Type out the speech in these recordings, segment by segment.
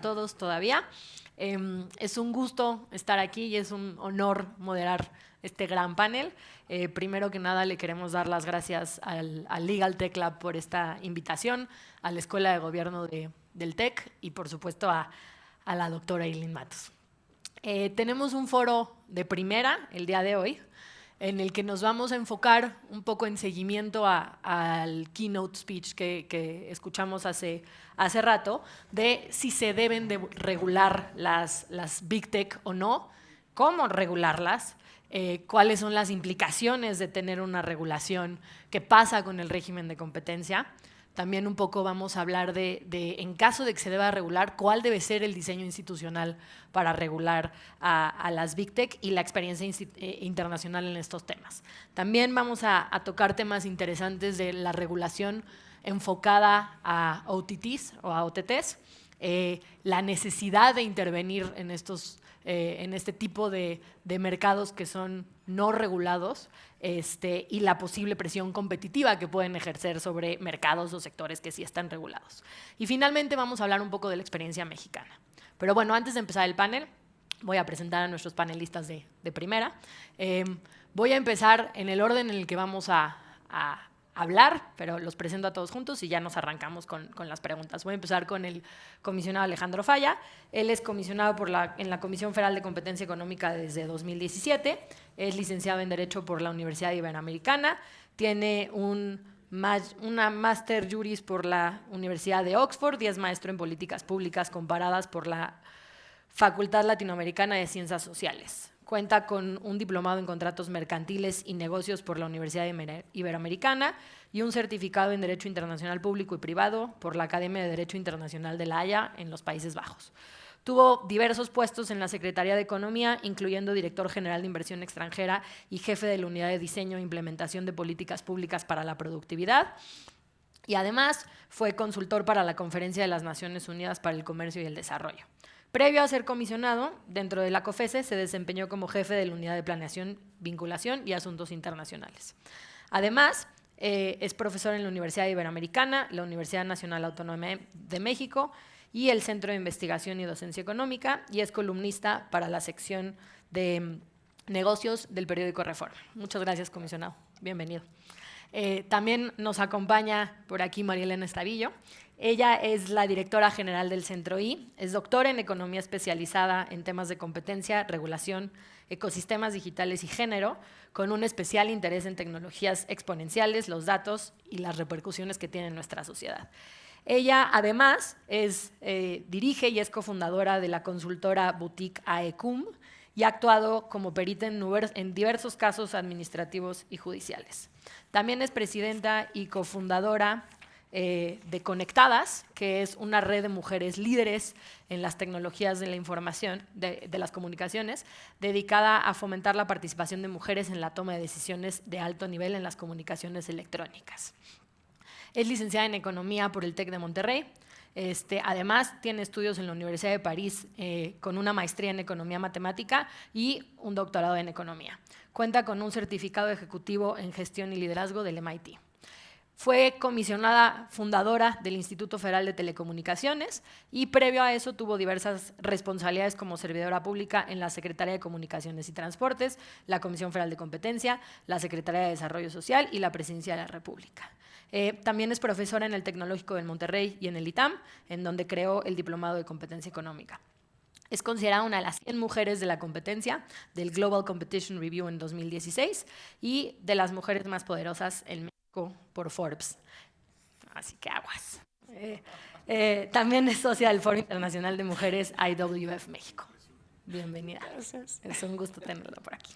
todos todavía. Es un gusto estar aquí y es un honor moderar este gran panel. Primero que nada, le queremos dar las gracias al Legal Tech Lab por esta invitación, a la Escuela de Gobierno del TEC y, por supuesto, a la doctora Eileen Matos. Tenemos un foro de primera el día de hoy, en el que nos vamos a enfocar un poco en seguimiento al keynote speech que escuchamos hace rato, de si se deben de regular las Big Tech o no, cómo regularlas, cuáles son las implicaciones de tener una regulación, qué pasa con el régimen de competencia. También un poco vamos a hablar de, en caso de que se deba regular, cuál debe ser el diseño institucional para regular a las Big Tech y la experiencia internacional en estos temas. También vamos a tocar temas interesantes de la regulación enfocada a OTTs o a OTTs, la necesidad de intervenir en este tipo de mercados que son no regulados, y la posible presión competitiva que pueden ejercer sobre mercados o sectores que sí están regulados. Y finalmente vamos a hablar un poco de la experiencia mexicana. Pero bueno, antes de empezar el panel, voy a presentar a nuestros panelistas de primera. Voy a empezar en el orden en el que vamos a hablar, pero los presento a todos juntos y ya nos arrancamos con las preguntas. Voy a empezar con el comisionado Alejandro Falla. Él es comisionado en la Comisión Federal de Competencia Económica desde 2017. Es licenciado en Derecho por la Universidad Iberoamericana. Tiene una Master Juris por la Universidad de Oxford y es maestro en Políticas Públicas Comparadas por la Facultad Latinoamericana de Ciencias Sociales. Cuenta con un diplomado en contratos mercantiles y negocios por la Universidad Iberoamericana y un certificado en Derecho Internacional Público y Privado por la Academia de Derecho Internacional de La Haya en los Países Bajos. Tuvo diversos puestos en la Secretaría de Economía, incluyendo director general de Inversión Extranjera y jefe de la Unidad de Diseño e Implementación de Políticas Públicas para la Productividad. Y además fue consultor para la Conferencia de las Naciones Unidas para el Comercio y el Desarrollo. Previo a ser comisionado, dentro de la COFESE se desempeñó como jefe de la Unidad de Planeación, Vinculación y Asuntos Internacionales. Además, es profesor en la Universidad Iberoamericana, la Universidad Nacional Autónoma de México y el Centro de Investigación y Docencia Económica, y es columnista para la sección de negocios del periódico Reforma. Muchas gracias, comisionado. Bienvenido. También nos acompaña por aquí María Elena Estavillo. Ella es la directora general del Centro I, es doctora en Economía especializada en temas de competencia, regulación, ecosistemas digitales y género, con un especial interés en tecnologías exponenciales, los datos y las repercusiones que tienen en nuestra sociedad. Ella, además, dirige y es cofundadora de la consultora boutique AECUM y ha actuado como perita en diversos casos administrativos y judiciales. También es presidenta y cofundadora de Conectadas, que es una red de mujeres líderes en las tecnologías de la información, de las comunicaciones, dedicada a fomentar la participación de mujeres en la toma de decisiones de alto nivel en las comunicaciones electrónicas. Es licenciada en Economía por el TEC de Monterrey. Además, tiene estudios en la Universidad de París con una maestría en Economía Matemática y un doctorado en Economía. Cuenta con un certificado ejecutivo en Gestión y Liderazgo del MIT. Fue comisionada fundadora del Instituto Federal de Telecomunicaciones y previo a eso tuvo diversas responsabilidades como servidora pública en la Secretaría de Comunicaciones y Transportes, la Comisión Federal de Competencia, la Secretaría de Desarrollo Social y la Presidencia de la República. También es profesora en el Tecnológico de Monterrey y en el ITAM, en donde creó el Diplomado de Competencia Económica. Es considerada una de las 100 mujeres de la competencia del Global Competition Review en 2016 y de las mujeres más poderosas en México por Forbes. Así que aguas. También es socia del Foro Internacional de Mujeres IWF México. Bienvenida. Gracias. Es un gusto tenerla por aquí.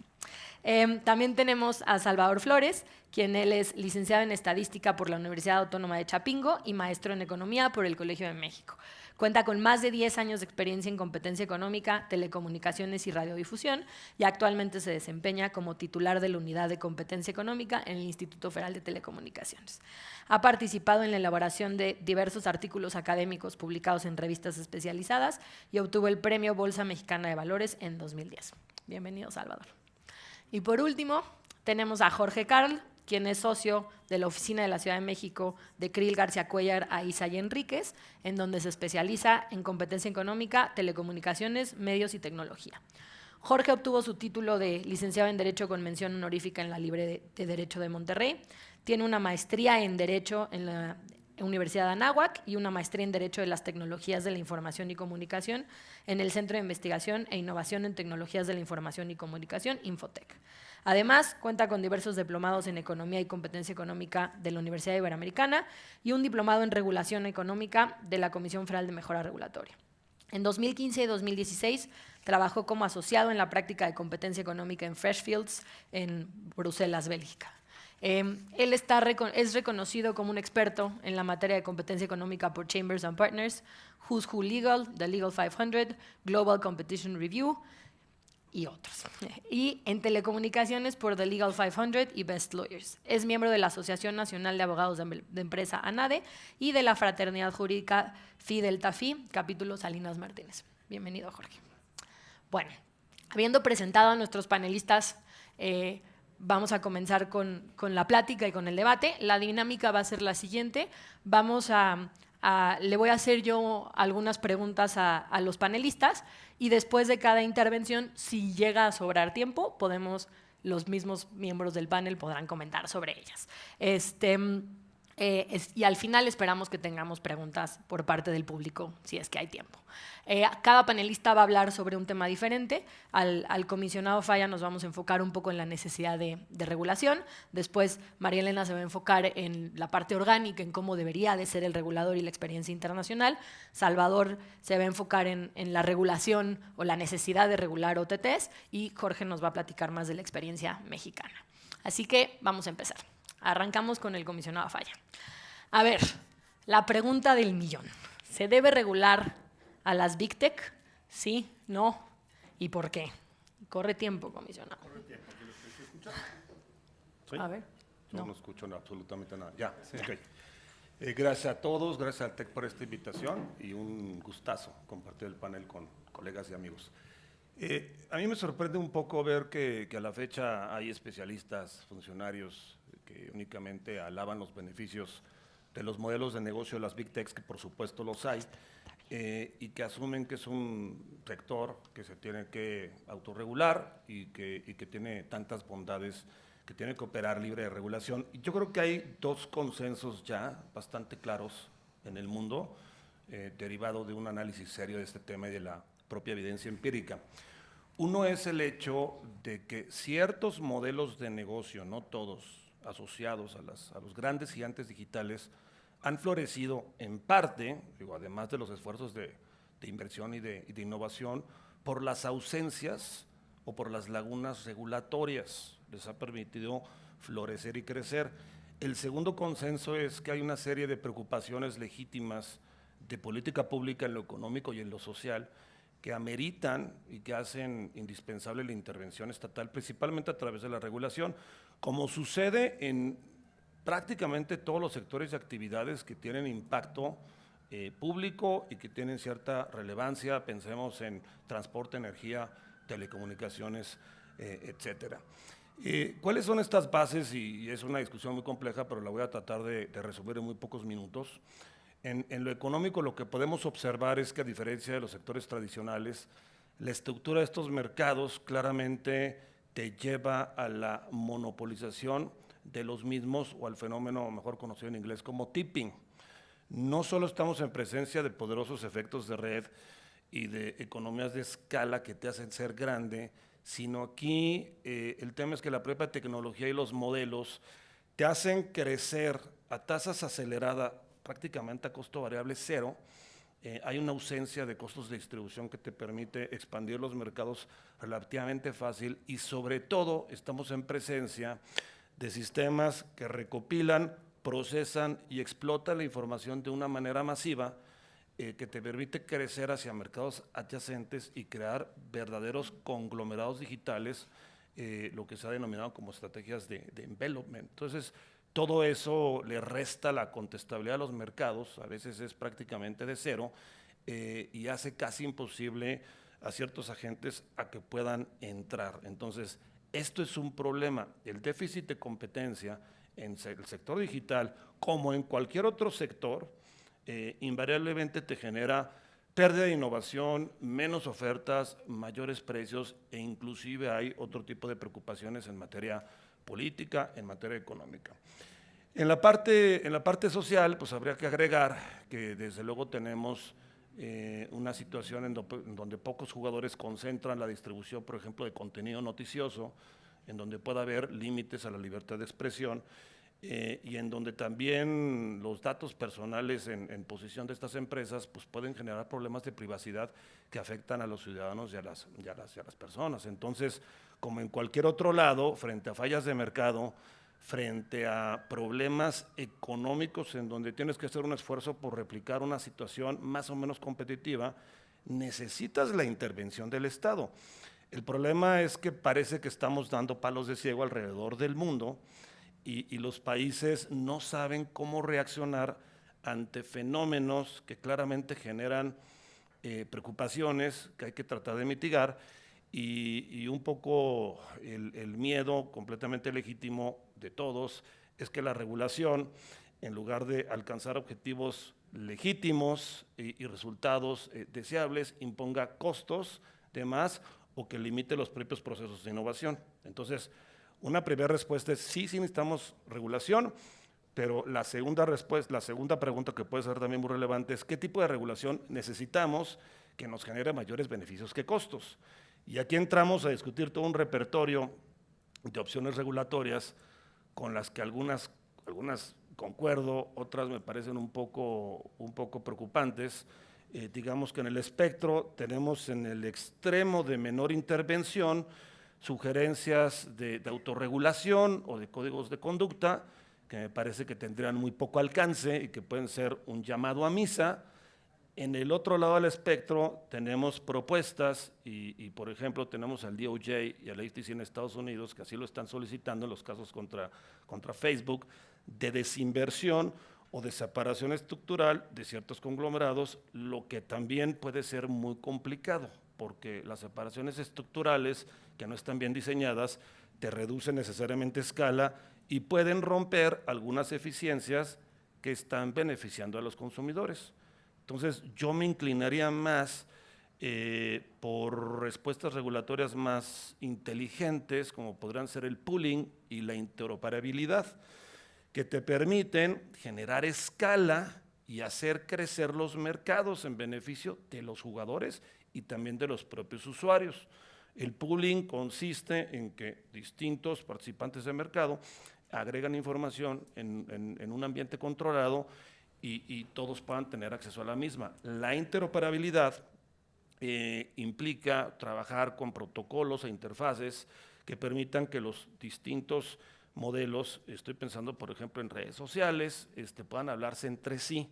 También tenemos a Salvador Flores, quien él es licenciado en Estadística por la Universidad Autónoma de Chapingo y maestro en Economía por el Colegio de México. Cuenta con más de 10 años de experiencia en competencia económica, telecomunicaciones y radiodifusión y actualmente se desempeña como titular de la Unidad de Competencia Económica en el Instituto Federal de Telecomunicaciones. Ha participado en la elaboración de diversos artículos académicos publicados en revistas especializadas y obtuvo el Premio Bolsa Mexicana de Valores en 2010. Bienvenido, Salvador. Y por último, tenemos a Jorge Karl. quien es socio de la oficina de la Ciudad de México de Krill García Cuellar, Aiza y Enríquez, en donde se especializa en competencia económica, telecomunicaciones, medios y tecnología. Jorge obtuvo su título de licenciado en Derecho con mención honorífica en la Libre de Derecho de Monterrey. Tiene una maestría en Derecho en la Universidad de Anáhuac y una maestría en Derecho de las Tecnologías de la Información y Comunicación en el Centro de Investigación e Innovación en Tecnologías de la Información y Comunicación, Infotec. Además, cuenta con diversos diplomados en Economía y Competencia Económica de la Universidad Iberoamericana y un diplomado en Regulación Económica de la Comisión Federal de Mejora Regulatoria. En 2015 y 2016 trabajó como asociado en la práctica de competencia económica en Freshfields en Bruselas, Bélgica. Él es reconocido como un experto en la materia de competencia económica por Chambers and Partners, Who's Who Legal, The Legal 500, Global Competition Review y otros. Y en telecomunicaciones por The Legal 500 y Best Lawyers. Es miembro de la Asociación Nacional de Abogados de Empresa, ANADE, y de la Fraternidad Jurídica Phi Delta Phi, capítulo Salinas Martínez. Bienvenido, Jorge. Bueno, habiendo presentado a nuestros panelistas, vamos a comenzar con la plática y con el debate. La dinámica va a ser la siguiente. Le voy a hacer yo algunas preguntas a los panelistas y después de cada intervención, si llega a sobrar tiempo, los mismos miembros del panel podrán comentar sobre ellas. Y al final esperamos que tengamos preguntas por parte del público, si es que hay tiempo. Cada panelista va a hablar sobre un tema diferente. Al comisionado Falla nos vamos a enfocar un poco en la necesidad de regulación. Después María Elena se va a enfocar en la parte orgánica, en cómo debería de ser el regulador y la experiencia internacional. Salvador se va a enfocar en la regulación o la necesidad de regular OTTs. Y Jorge nos va a platicar más de la experiencia mexicana. Así que vamos a empezar. Arrancamos con el comisionado Falla. A ver, la pregunta del millón. ¿Se debe regular a las Big Tech? ¿Sí? ¿No? ¿Y por qué? Corre tiempo, comisionado. Corre tiempo. ¿Se escucha? ¿Sí? A ver. No escucho absolutamente nada. Ya, sí. Okay. Gracias a todos, gracias al TEC por esta invitación y un gustazo compartir el panel con colegas y amigos. A mí me sorprende un poco ver que a la fecha hay especialistas, funcionarios que únicamente alaban los beneficios de los modelos de negocio de las Big Techs, que por supuesto los hay, y que asumen que es un sector que se tiene que autorregular y que tiene tantas bondades que tiene que operar libre de regulación. Y yo creo que hay dos consensos ya bastante claros en el mundo, derivado de un análisis serio de este tema y de la propia evidencia empírica. Uno es el hecho de que ciertos modelos de negocio, no todos, asociados a los grandes gigantes digitales, han florecido en parte, además de los esfuerzos de inversión y de innovación, por las ausencias o por las lagunas regulatorias. Les ha permitido florecer y crecer. El segundo consenso es que hay una serie de preocupaciones legítimas de política pública en lo económico y en lo social que ameritan y que hacen indispensable la intervención estatal, principalmente a través de la regulación, como sucede en prácticamente todos los sectores y actividades que tienen impacto público y que tienen cierta relevancia. Pensemos en transporte, energía, telecomunicaciones, etcétera. ¿Cuáles son estas bases? Y es una discusión muy compleja, pero la voy a tratar de resolver en muy pocos minutos. En lo económico, lo que podemos observar es que, a diferencia de los sectores tradicionales, la estructura de estos mercados claramente te lleva a la monopolización de los mismos o al fenómeno mejor conocido en inglés como tipping. No solo estamos en presencia de poderosos efectos de red y de economías de escala que te hacen ser grande, sino aquí el tema es que la propia tecnología y los modelos te hacen crecer a tasas aceleradas, prácticamente a costo variable cero. Hay una ausencia de costos de distribución que te permite expandir los mercados relativamente fácil y sobre todo estamos en presencia de sistemas que recopilan, procesan y explotan la información de una manera masiva que te permite crecer hacia mercados adyacentes y crear verdaderos conglomerados digitales, lo que se ha denominado como estrategias de envelopment. Entonces, todo eso le resta la contestabilidad a los mercados, a veces es prácticamente de cero, y hace casi imposible a ciertos agentes a que puedan entrar. Entonces, Esto es un problema. El déficit de competencia en el sector digital, como en cualquier otro sector, invariablemente te genera pérdida de innovación, menos ofertas, mayores precios e inclusive hay otro tipo de preocupaciones en materia política, en materia económica. En la parte social, pues habría que agregar que desde luego tenemos una situación en donde pocos jugadores concentran la distribución, por ejemplo, de contenido noticioso, en donde pueda haber límites a la libertad de expresión y en donde también los datos personales en posesión de estas empresas pues pueden generar problemas de privacidad que afectan a los ciudadanos y a las personas. Entonces, como en cualquier otro lado, frente a fallas de mercado, frente a problemas económicos en donde tienes que hacer un esfuerzo por replicar una situación más o menos competitiva, necesitas la intervención del Estado. El problema es que parece que estamos dando palos de ciego alrededor del mundo y los países no saben cómo reaccionar ante fenómenos que claramente generan preocupaciones que hay que tratar de mitigar y un poco el miedo completamente legítimo de todos es que la regulación, en lugar de alcanzar objetivos legítimos y resultados deseables, imponga costos de más o que limite los propios procesos de innovación. Entonces, una primera respuesta es sí necesitamos regulación, pero la segunda pregunta que puede ser también muy relevante es ¿qué tipo de regulación necesitamos que nos genere mayores beneficios que costos? Y aquí entramos a discutir todo un repertorio de opciones regulatorias con las que algunas concuerdo, otras me parecen un poco preocupantes. Digamos que en el espectro tenemos en el extremo de menor intervención sugerencias de autorregulación o de códigos de conducta que me parece que tendrían muy poco alcance y que pueden ser un llamado a misa. En el otro lado del espectro tenemos propuestas y por ejemplo tenemos al DOJ y al FTC en Estados Unidos que así lo están solicitando en los casos contra Facebook de desinversión o de separación estructural de ciertos conglomerados, lo que también puede ser muy complicado porque las separaciones estructurales que no están bien diseñadas te reducen necesariamente escala y pueden romper algunas eficiencias que están beneficiando a los consumidores. Entonces, yo me inclinaría más por respuestas regulatorias más inteligentes, como podrán ser el pooling y la interoperabilidad, que te permiten generar escala y hacer crecer los mercados en beneficio de los jugadores y también de los propios usuarios. El pooling consiste en que distintos participantes del mercado agregan información en un ambiente controlado y todos puedan tener acceso a la misma. La interoperabilidad implica trabajar con protocolos e interfaces que permitan que los distintos modelos, estoy pensando por ejemplo en redes sociales, puedan hablarse entre sí.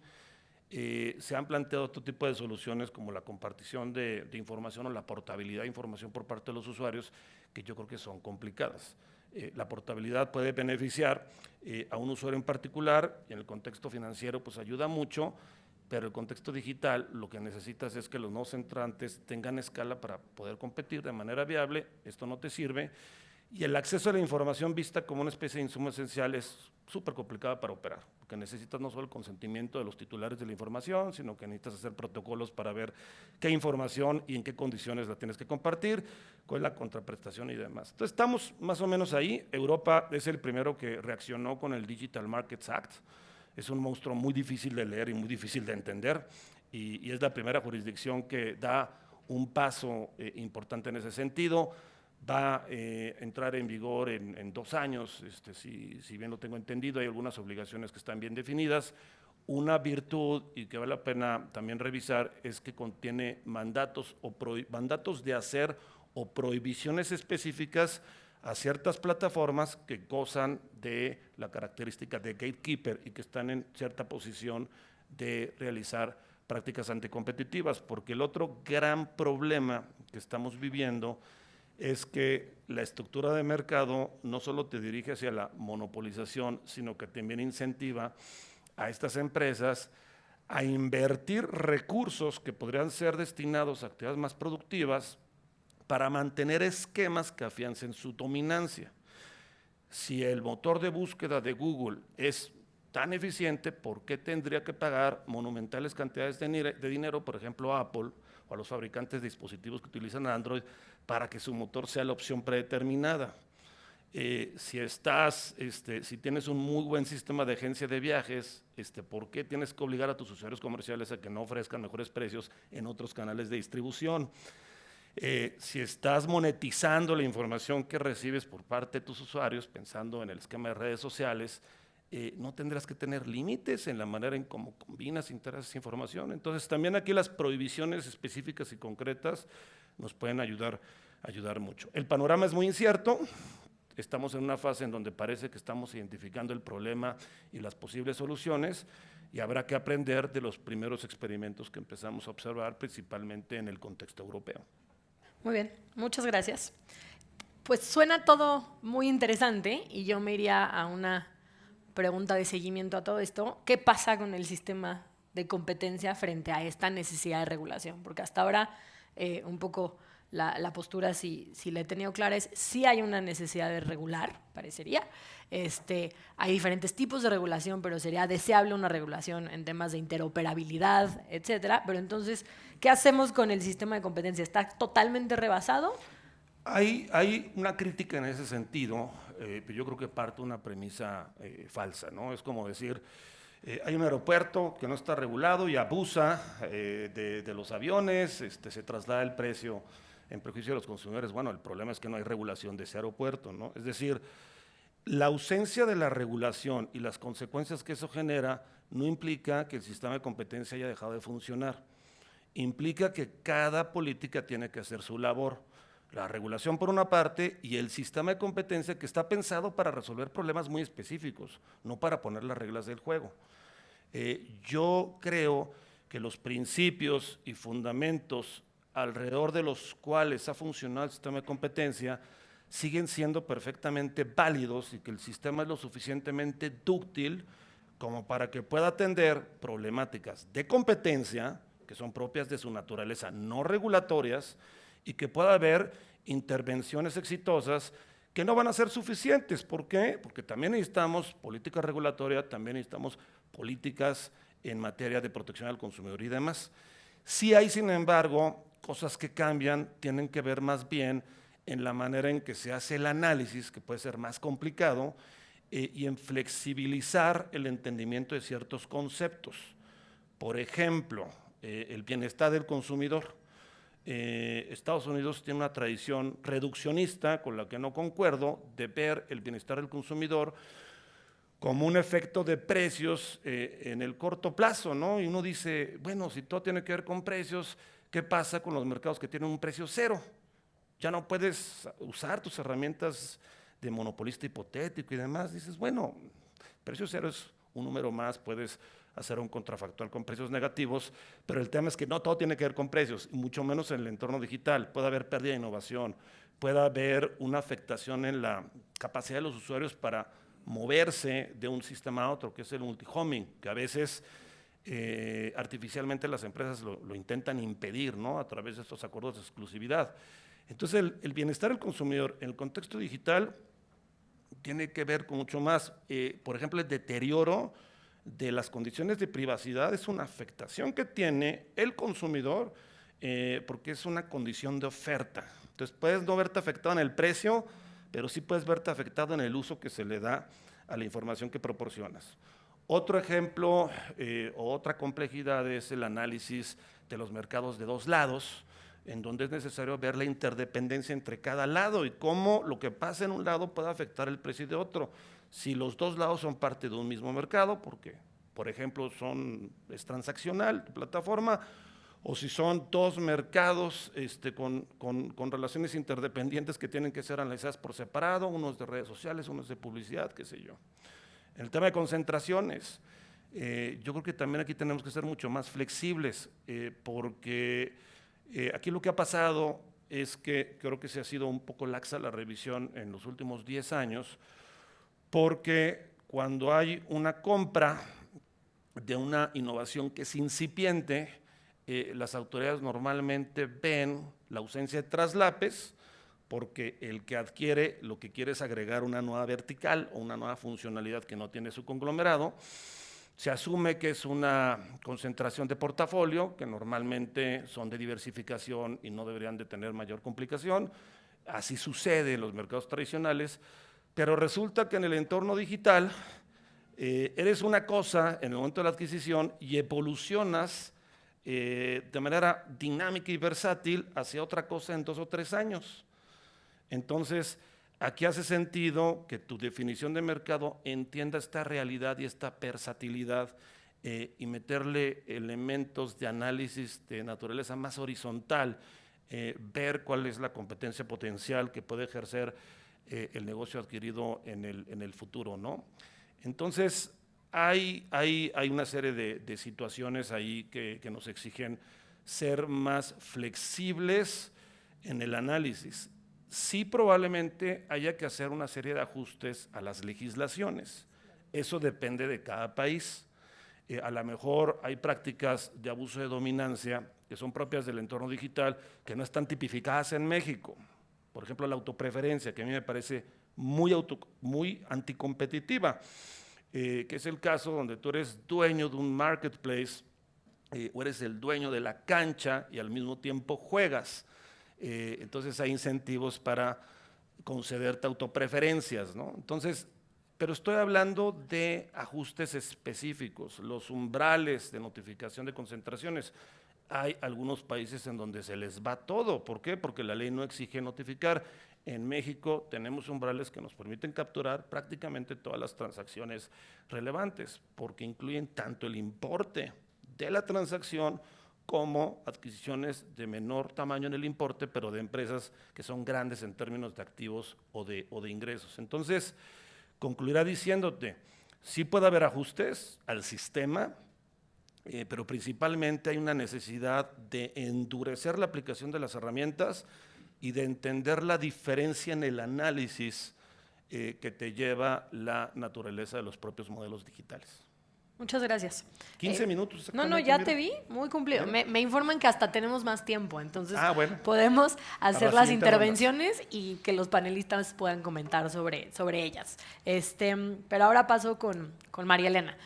Se han planteado otro tipo de soluciones como la compartición de información o la portabilidad de información por parte de los usuarios, que yo creo que son complicadas. La portabilidad puede beneficiar a un usuario en particular y en el contexto financiero pues ayuda mucho, pero el contexto digital lo que necesitas es que los nuevos entrantes tengan escala para poder competir de manera viable, esto no te sirve. Y el acceso a la información vista como una especie de insumo esencial es súper complicada para operar, porque necesitas no solo el consentimiento de los titulares de la información, sino que necesitas hacer protocolos para ver qué información y en qué condiciones la tienes que compartir, cuál es la contraprestación y demás. Entonces estamos más o menos ahí. Europa es el primero que reaccionó con el Digital Markets Act. Es un monstruo muy difícil de leer y muy difícil de entender y es la primera jurisdicción que da un paso importante en ese sentido. Va a entrar en vigor en 2 años, si bien lo tengo entendido, hay algunas obligaciones que están bien definidas. Una virtud y que vale la pena también revisar es que contiene mandatos de hacer o prohibiciones específicas a ciertas plataformas que gozan de la característica de gatekeeper y que están en cierta posición de realizar prácticas anticompetitivas, porque el otro gran problema que estamos viviendo es que la estructura de mercado no solo te dirige hacia la monopolización, sino que también incentiva a estas empresas a invertir recursos que podrían ser destinados a actividades más productivas para mantener esquemas que afiancen su dominancia. Si el motor de búsqueda de Google es tan eficiente, ¿por qué tendría que pagar monumentales cantidades de dinero, por ejemplo, a Apple o a los fabricantes de dispositivos que utilizan Android, para que su motor sea la opción predeterminada? Si tienes un muy buen sistema de agencia de viajes, ¿por qué tienes que obligar a tus usuarios comerciales a que no ofrezcan mejores precios en otros canales de distribución? Si estás monetizando la información que recibes por parte de tus usuarios, pensando en el esquema de redes sociales, no tendrás que tener límites en la manera en cómo combinas e integras esa información. Entonces, también aquí las prohibiciones específicas y concretas nos pueden ayudar mucho. El panorama es muy incierto. Estamos en una fase en donde parece que estamos identificando el problema y las posibles soluciones, y habrá que aprender de los primeros experimentos que empezamos a observar, principalmente en el contexto europeo. Muy bien, muchas gracias. Pues suena todo muy interesante y yo me iría a una pregunta de seguimiento a todo esto. ¿Qué pasa con el sistema de competencia frente a esta necesidad de regulación? Porque hasta ahora un poco la postura, si la he tenido clara, es sí hay una necesidad de regular, parecería. Hay diferentes tipos de regulación, pero sería deseable una regulación en temas de interoperabilidad, etcétera. Pero entonces, ¿qué hacemos con el sistema de competencia? ¿Está totalmente rebasado? Hay una crítica en ese sentido, pero yo creo que parte de una premisa falsa, ¿no? Es como decir, hay un aeropuerto que no está regulado y abusa de los aviones, se traslada el precio en perjuicio de los consumidores. Bueno, el problema es que no hay regulación de ese aeropuerto, ¿no? Es decir, la ausencia de la regulación y las consecuencias que eso genera no implica que el sistema de competencia haya dejado de funcionar. Implica que cada política tiene que hacer su labor. La regulación por una parte y el sistema de competencia, que está pensado para resolver problemas muy específicos, no para poner las reglas del juego. Yo creo que los principios y fundamentos alrededor de los cuales ha funcionado el sistema de competencia siguen siendo perfectamente válidos, y que el sistema es lo suficientemente dúctil como para que pueda atender problemáticas de competencia que son propias de su naturaleza no regulatorias, y que pueda haber intervenciones exitosas que no van a ser suficientes. ¿Por qué? Porque también necesitamos política regulatoria, también necesitamos políticas en materia de protección al consumidor y demás. Sí hay, sin embargo, cosas que cambian, tienen que ver más bien en la manera en que se hace el análisis, que puede ser más complicado, y en flexibilizar el entendimiento de ciertos conceptos. Por ejemplo, el bienestar del consumidor. Estados Unidos tiene una tradición reduccionista, con la que no concuerdo, de ver el bienestar del consumidor como un efecto de precios en el corto plazo, ¿no? Y uno dice, bueno, si todo tiene que ver con precios, ¿qué pasa con los mercados que tienen un precio cero? Ya no puedes usar tus herramientas de monopolista hipotético y demás. Dices, bueno, precio cero es un número más, puedes hacer un contrafactual con precios negativos, pero el tema es que no todo tiene que ver con precios, y mucho menos en el entorno digital. Puede haber pérdida de innovación, puede haber una afectación en la capacidad de los usuarios para moverse de un sistema a otro, que es el multihoming, que a veces artificialmente las empresas lo intentan impedir, ¿no? A través de estos acuerdos de exclusividad. Entonces, el bienestar del consumidor en el contexto digital tiene que ver con mucho más. Por ejemplo, el deterioro de las condiciones de privacidad es una afectación que tiene el consumidor, porque es una condición de oferta. Entonces, puedes no verte afectado en el precio, pero sí puedes verte afectado en el uso que se le da a la información que proporcionas. Otro ejemplo o otra complejidad es el análisis de los mercados de dos lados, en donde es necesario ver la interdependencia entre cada lado y cómo lo que pasa en un lado puede afectar el precio de otro. Si los dos lados son parte de un mismo mercado, porque, por ejemplo, es transaccional tu plataforma, o si son dos mercados con relaciones interdependientes que tienen que ser analizadas por separado, unos de redes sociales, unos de publicidad, qué sé yo. En el tema de concentraciones, yo creo que también aquí tenemos que ser mucho más flexibles, porque aquí lo que ha pasado es que creo que se ha sido un poco laxa la revisión en los últimos 10 años, porque cuando hay una compra de una innovación que es incipiente, las autoridades normalmente ven la ausencia de traslapes, porque el que adquiere lo que quiere es agregar una nueva vertical o una nueva funcionalidad que no tiene su conglomerado. Se asume que es una concentración de portafolio, que normalmente son de diversificación y no deberían de tener mayor complicación. Así sucede en los mercados tradicionales, pero resulta que en el entorno digital eres una cosa en el momento de la adquisición y evolucionas de manera dinámica y versátil hacia otra cosa en 2 o 3 años. Entonces, aquí hace sentido que tu definición de mercado entienda esta realidad y esta versatilidad y meterle elementos de análisis de naturaleza más horizontal, ver cuál es la competencia potencial que puede ejercer el negocio adquirido en el futuro, ¿no? Entonces, hay una serie de situaciones ahí que nos exigen ser más flexibles en el análisis. Sí, probablemente haya que hacer una serie de ajustes a las legislaciones. Eso depende de cada país. A lo mejor hay prácticas de abuso de dominancia que son propias del entorno digital que no están tipificadas en México. Por ejemplo, la autopreferencia, que a mí me parece muy anticompetitiva, que es el caso donde tú eres dueño de un marketplace o eres el dueño de la cancha y al mismo tiempo juegas. Entonces hay incentivos para concederte autopreferencias, ¿no? Entonces, pero estoy hablando de ajustes específicos, los umbrales de notificación de concentraciones. Hay algunos países en donde se les va todo. ¿Por qué? Porque la ley no exige notificar. En México tenemos umbrales que nos permiten capturar prácticamente todas las transacciones relevantes, porque incluyen tanto el importe de la transacción como adquisiciones de menor tamaño en el importe, pero de empresas que son grandes en términos de activos o de ingresos. Entonces, concluirá diciéndote, sí puede haber ajustes al sistema, pero principalmente hay una necesidad de endurecer la aplicación de las herramientas y de entender la diferencia en el análisis que te lleva la naturaleza de los propios modelos digitales. Muchas gracias. 15 minutos. No, ya te vi, muy cumplido. Me informan que hasta tenemos más tiempo, entonces bueno, podemos hacer las intervenciones y que los panelistas puedan comentar sobre ellas. Pero ahora paso con María Elena.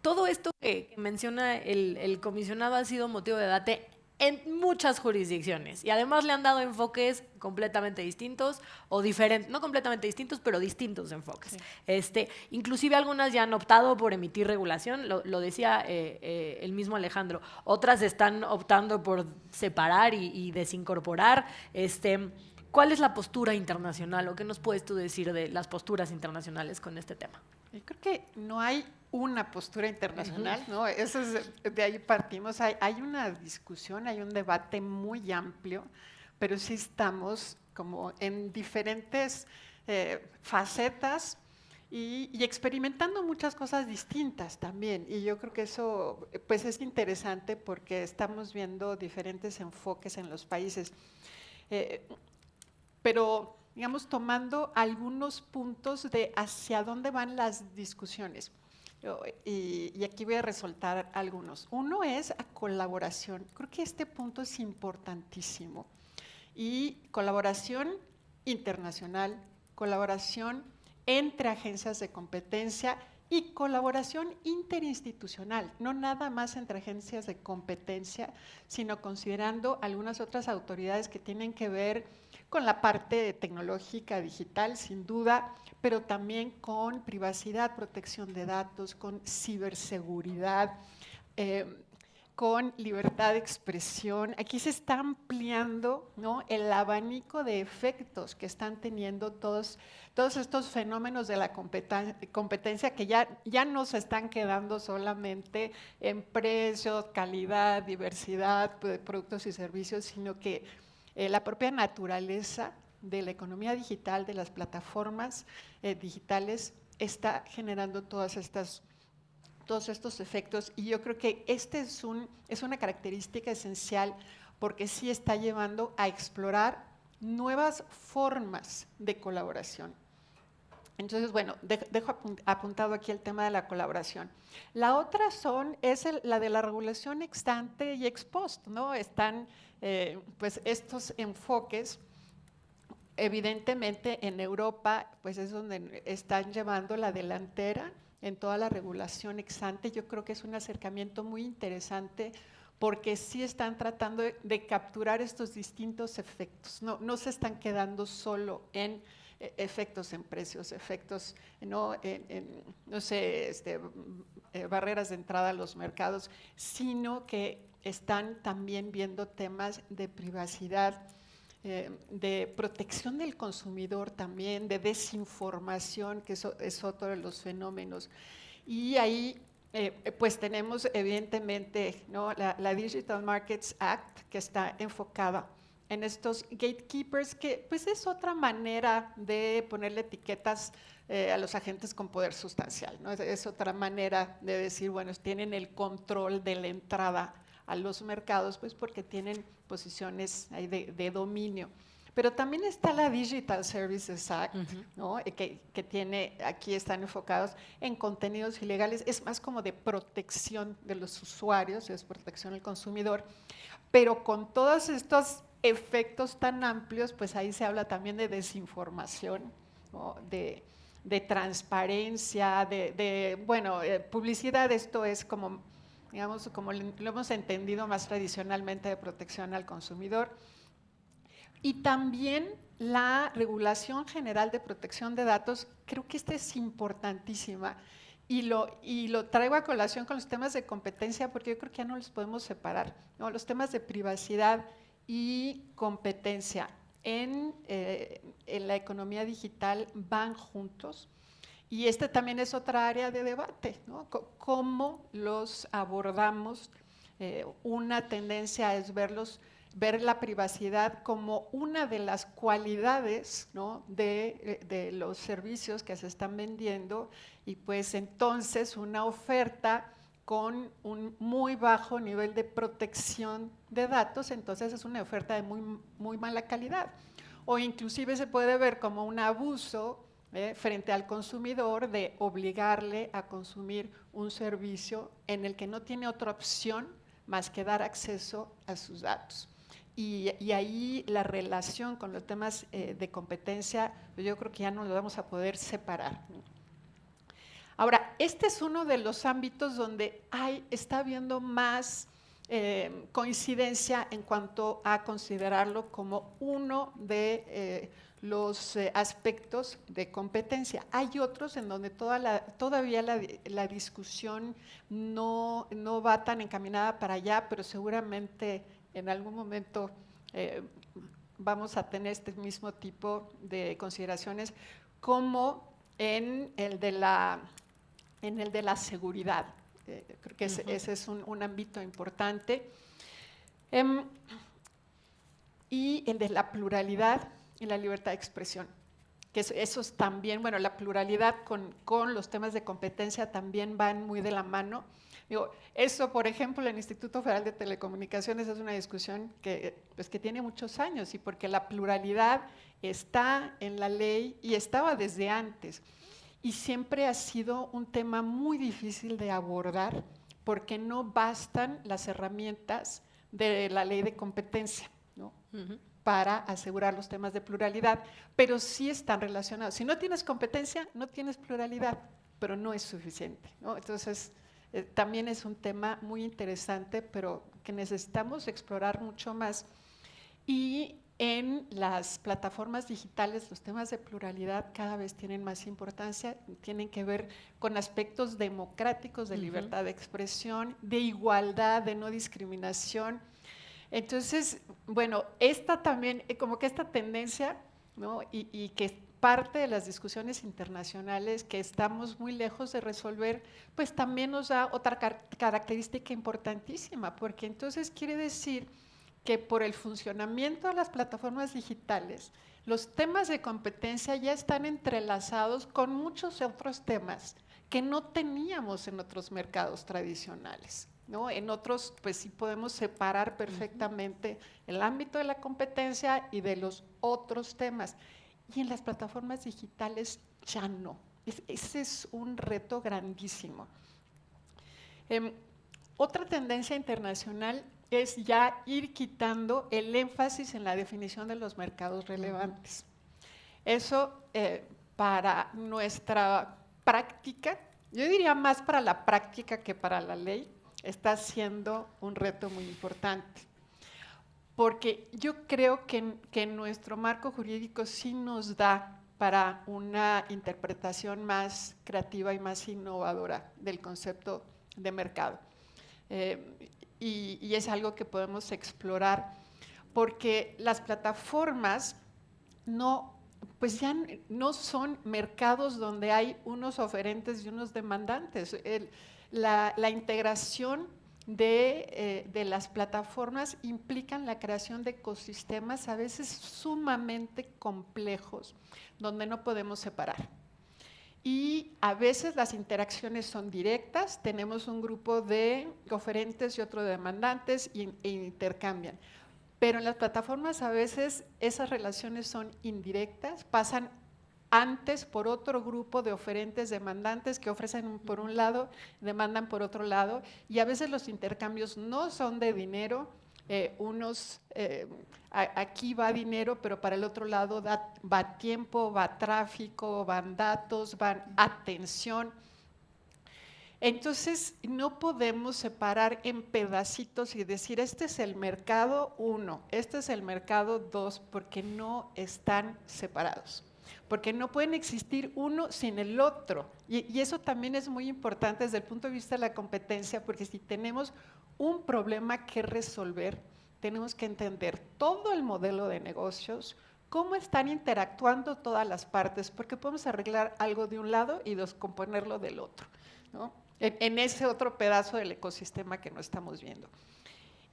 Todo esto que menciona el comisionado ha sido motivo de debate en muchas jurisdicciones y además le han dado enfoques completamente distintos o diferentes, no completamente distintos, pero distintos enfoques. Sí. Inclusive algunas ya han optado por emitir regulación, lo decía el mismo Alejandro, otras están optando por separar y desincorporar. ¿Cuál es la postura internacional o qué nos puedes tú decir de las posturas internacionales con este tema? Yo creo que no hay una postura internacional, ¿no? Eso es, de ahí partimos. Hay una discusión, hay un debate muy amplio, pero sí estamos como en diferentes facetas y experimentando muchas cosas distintas también. Y yo creo que eso pues es interesante porque estamos viendo diferentes enfoques en los países. Pero digamos, tomando algunos puntos de hacia dónde van las discusiones. Y aquí voy a resaltar algunos. Uno es a colaboración. Creo que este punto es importantísimo. Y colaboración internacional, colaboración entre agencias de competencia y colaboración interinstitucional, no nada más entre agencias de competencia, sino considerando algunas otras autoridades que tienen que ver con la parte tecnológica, digital, sin duda, pero también con privacidad, protección de datos, con ciberseguridad, con libertad de expresión. Aquí se está ampliando, ¿no?, el abanico de efectos que están teniendo todos estos fenómenos de la competencia que ya no se están quedando solamente en precios, calidad, diversidad de productos y servicios, sino que la propia naturaleza de la economía digital, de las plataformas digitales, está generando todos estos efectos. Y yo creo que es una característica esencial porque sí está llevando a explorar nuevas formas de colaboración. Entonces, bueno, dejo apuntado aquí el tema de la colaboración. La otra es la de la regulación ex ante y ex post, ¿no? Están pues estos enfoques. Evidentemente en Europa pues es donde están llevando la delantera en toda la regulación ex ante. Yo creo que es un acercamiento muy interesante porque sí están tratando de capturar estos distintos efectos. No se están quedando solo en efectos en precios, efectos no sé, barreras de entrada a los mercados, sino que están también viendo temas de privacidad, de protección del consumidor también, de desinformación, que eso es otro de los fenómenos. Y ahí pues tenemos evidentemente, ¿no?, la Digital Markets Act, que está enfocada en estos gatekeepers, que pues es otra manera de ponerle etiquetas a los agentes con poder sustancial, ¿no? Es otra manera de decir, bueno, tienen el control de la entrada a los mercados, pues porque tienen posiciones ahí de dominio. Pero también está la Digital Services Act, ¿no?, que tiene, aquí están enfocados en contenidos ilegales, es más como de protección de los usuarios, es protección del consumidor, pero con todos estos efectos tan amplios, pues ahí se habla también de desinformación, ¿no?, de transparencia, bueno, publicidad. Esto es como, digamos, como lo hemos entendido más tradicionalmente, de protección al consumidor. Y también la regulación general de protección de datos, creo que esta es importantísima. Y lo traigo a colación con los temas de competencia, porque yo creo que ya no los podemos separar, ¿no? Los temas de privacidad y competencia en la economía digital van juntos. Y también es otra área de debate, ¿no? Cómo los abordamos. Una tendencia es ver la privacidad como una de las cualidades, ¿no?, de los servicios que se están vendiendo, y pues entonces una oferta con un muy bajo nivel de protección de datos, entonces es una oferta de muy mala calidad. O inclusive se puede ver como un abuso frente al consumidor, de obligarle a consumir un servicio en el que no tiene otra opción más que dar acceso a sus datos. Y ahí la relación con los temas de competencia, yo creo que ya no lo vamos a poder separar. Ahora, este es uno de los ámbitos donde está habiendo más coincidencia en cuanto a considerarlo como uno de los aspectos de competencia. Hay otros en donde todavía la discusión no va tan encaminada para allá, pero seguramente en algún momento vamos a tener este mismo tipo de consideraciones, como en el de la seguridad. Creo que ese es un ámbito importante. Y el de la pluralidad y la libertad de expresión, que esos también, bueno, la pluralidad con los temas de competencia también van muy de la mano. Digo, eso, por ejemplo, el Instituto Federal de Telecomunicaciones es una discusión que tiene muchos años, y porque la pluralidad está en la ley y estaba desde antes. Y siempre ha sido un tema muy difícil de abordar, porque no bastan las herramientas de la ley de competencia, ¿no?, para asegurar los temas de pluralidad, pero sí están relacionados. Si no tienes competencia, no tienes pluralidad, pero no es suficiente, ¿no? Entonces, también es un tema muy interesante, pero que necesitamos explorar mucho más. Y en las plataformas digitales, los temas de pluralidad cada vez tienen más importancia, tienen que ver con aspectos democráticos, de libertad de expresión, de igualdad, de no discriminación. Entonces, bueno, esta también, como que esta tendencia, ¿no?, y que es parte de las discusiones internacionales que estamos muy lejos de resolver, pues también nos da otra característica importantísima, porque entonces quiere decir que por el funcionamiento de las plataformas digitales, los temas de competencia ya están entrelazados con muchos otros temas que no teníamos en otros mercados tradicionales, ¿no? En otros, pues sí podemos separar perfectamente el ámbito de la competencia y de los otros temas. Y en las plataformas digitales ya no. Ese es un reto grandísimo. Otra tendencia internacional es ya ir quitando el énfasis en la definición de los mercados relevantes. Eso para nuestra práctica, yo diría más para la práctica que para la ley, está siendo un reto muy importante. Porque yo creo que nuestro marco jurídico sí nos da para una interpretación más creativa y más innovadora del concepto de mercado. Y es algo que podemos explorar, porque las plataformas pues ya no son mercados donde hay unos oferentes y unos demandantes. La integración de las plataformas implican la creación de ecosistemas a veces sumamente complejos, donde no podemos separar. Y a veces las interacciones son directas, tenemos un grupo de oferentes y otro de demandantes e intercambian. Pero en las plataformas a veces esas relaciones son indirectas, pasan antes por otro grupo de oferentes demandantes que ofrecen por un lado, demandan por otro lado, y a veces los intercambios no son de dinero, aquí va dinero, pero para el otro lado va tiempo, va tráfico, van datos, van atención. Entonces, no podemos separar en pedacitos y decir, este es el mercado 1, este es el mercado 2, porque no están separados, porque no pueden existir uno sin el otro. Y eso también es muy importante desde el punto de vista de la competencia, porque si tenemos un problema que resolver, tenemos que entender todo el modelo de negocios, cómo están interactuando todas las partes, porque podemos arreglar algo de un lado y descomponerlo del otro, ¿no? En ese otro pedazo del ecosistema que no estamos viendo.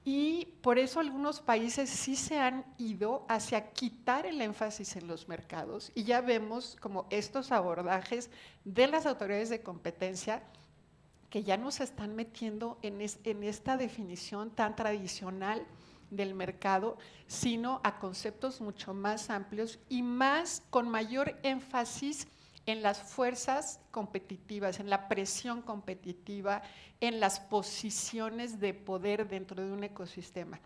Y por eso algunos países sí se han ido hacia quitar el énfasis en los mercados, y ya vemos como estos abordajes de las autoridades de competencia que ya nos están metiendo en esta definición tan tradicional del mercado, sino a conceptos mucho más amplios y con mayor énfasis en las fuerzas competitivas, en la presión competitiva, en las posiciones de poder dentro de un ecosistema.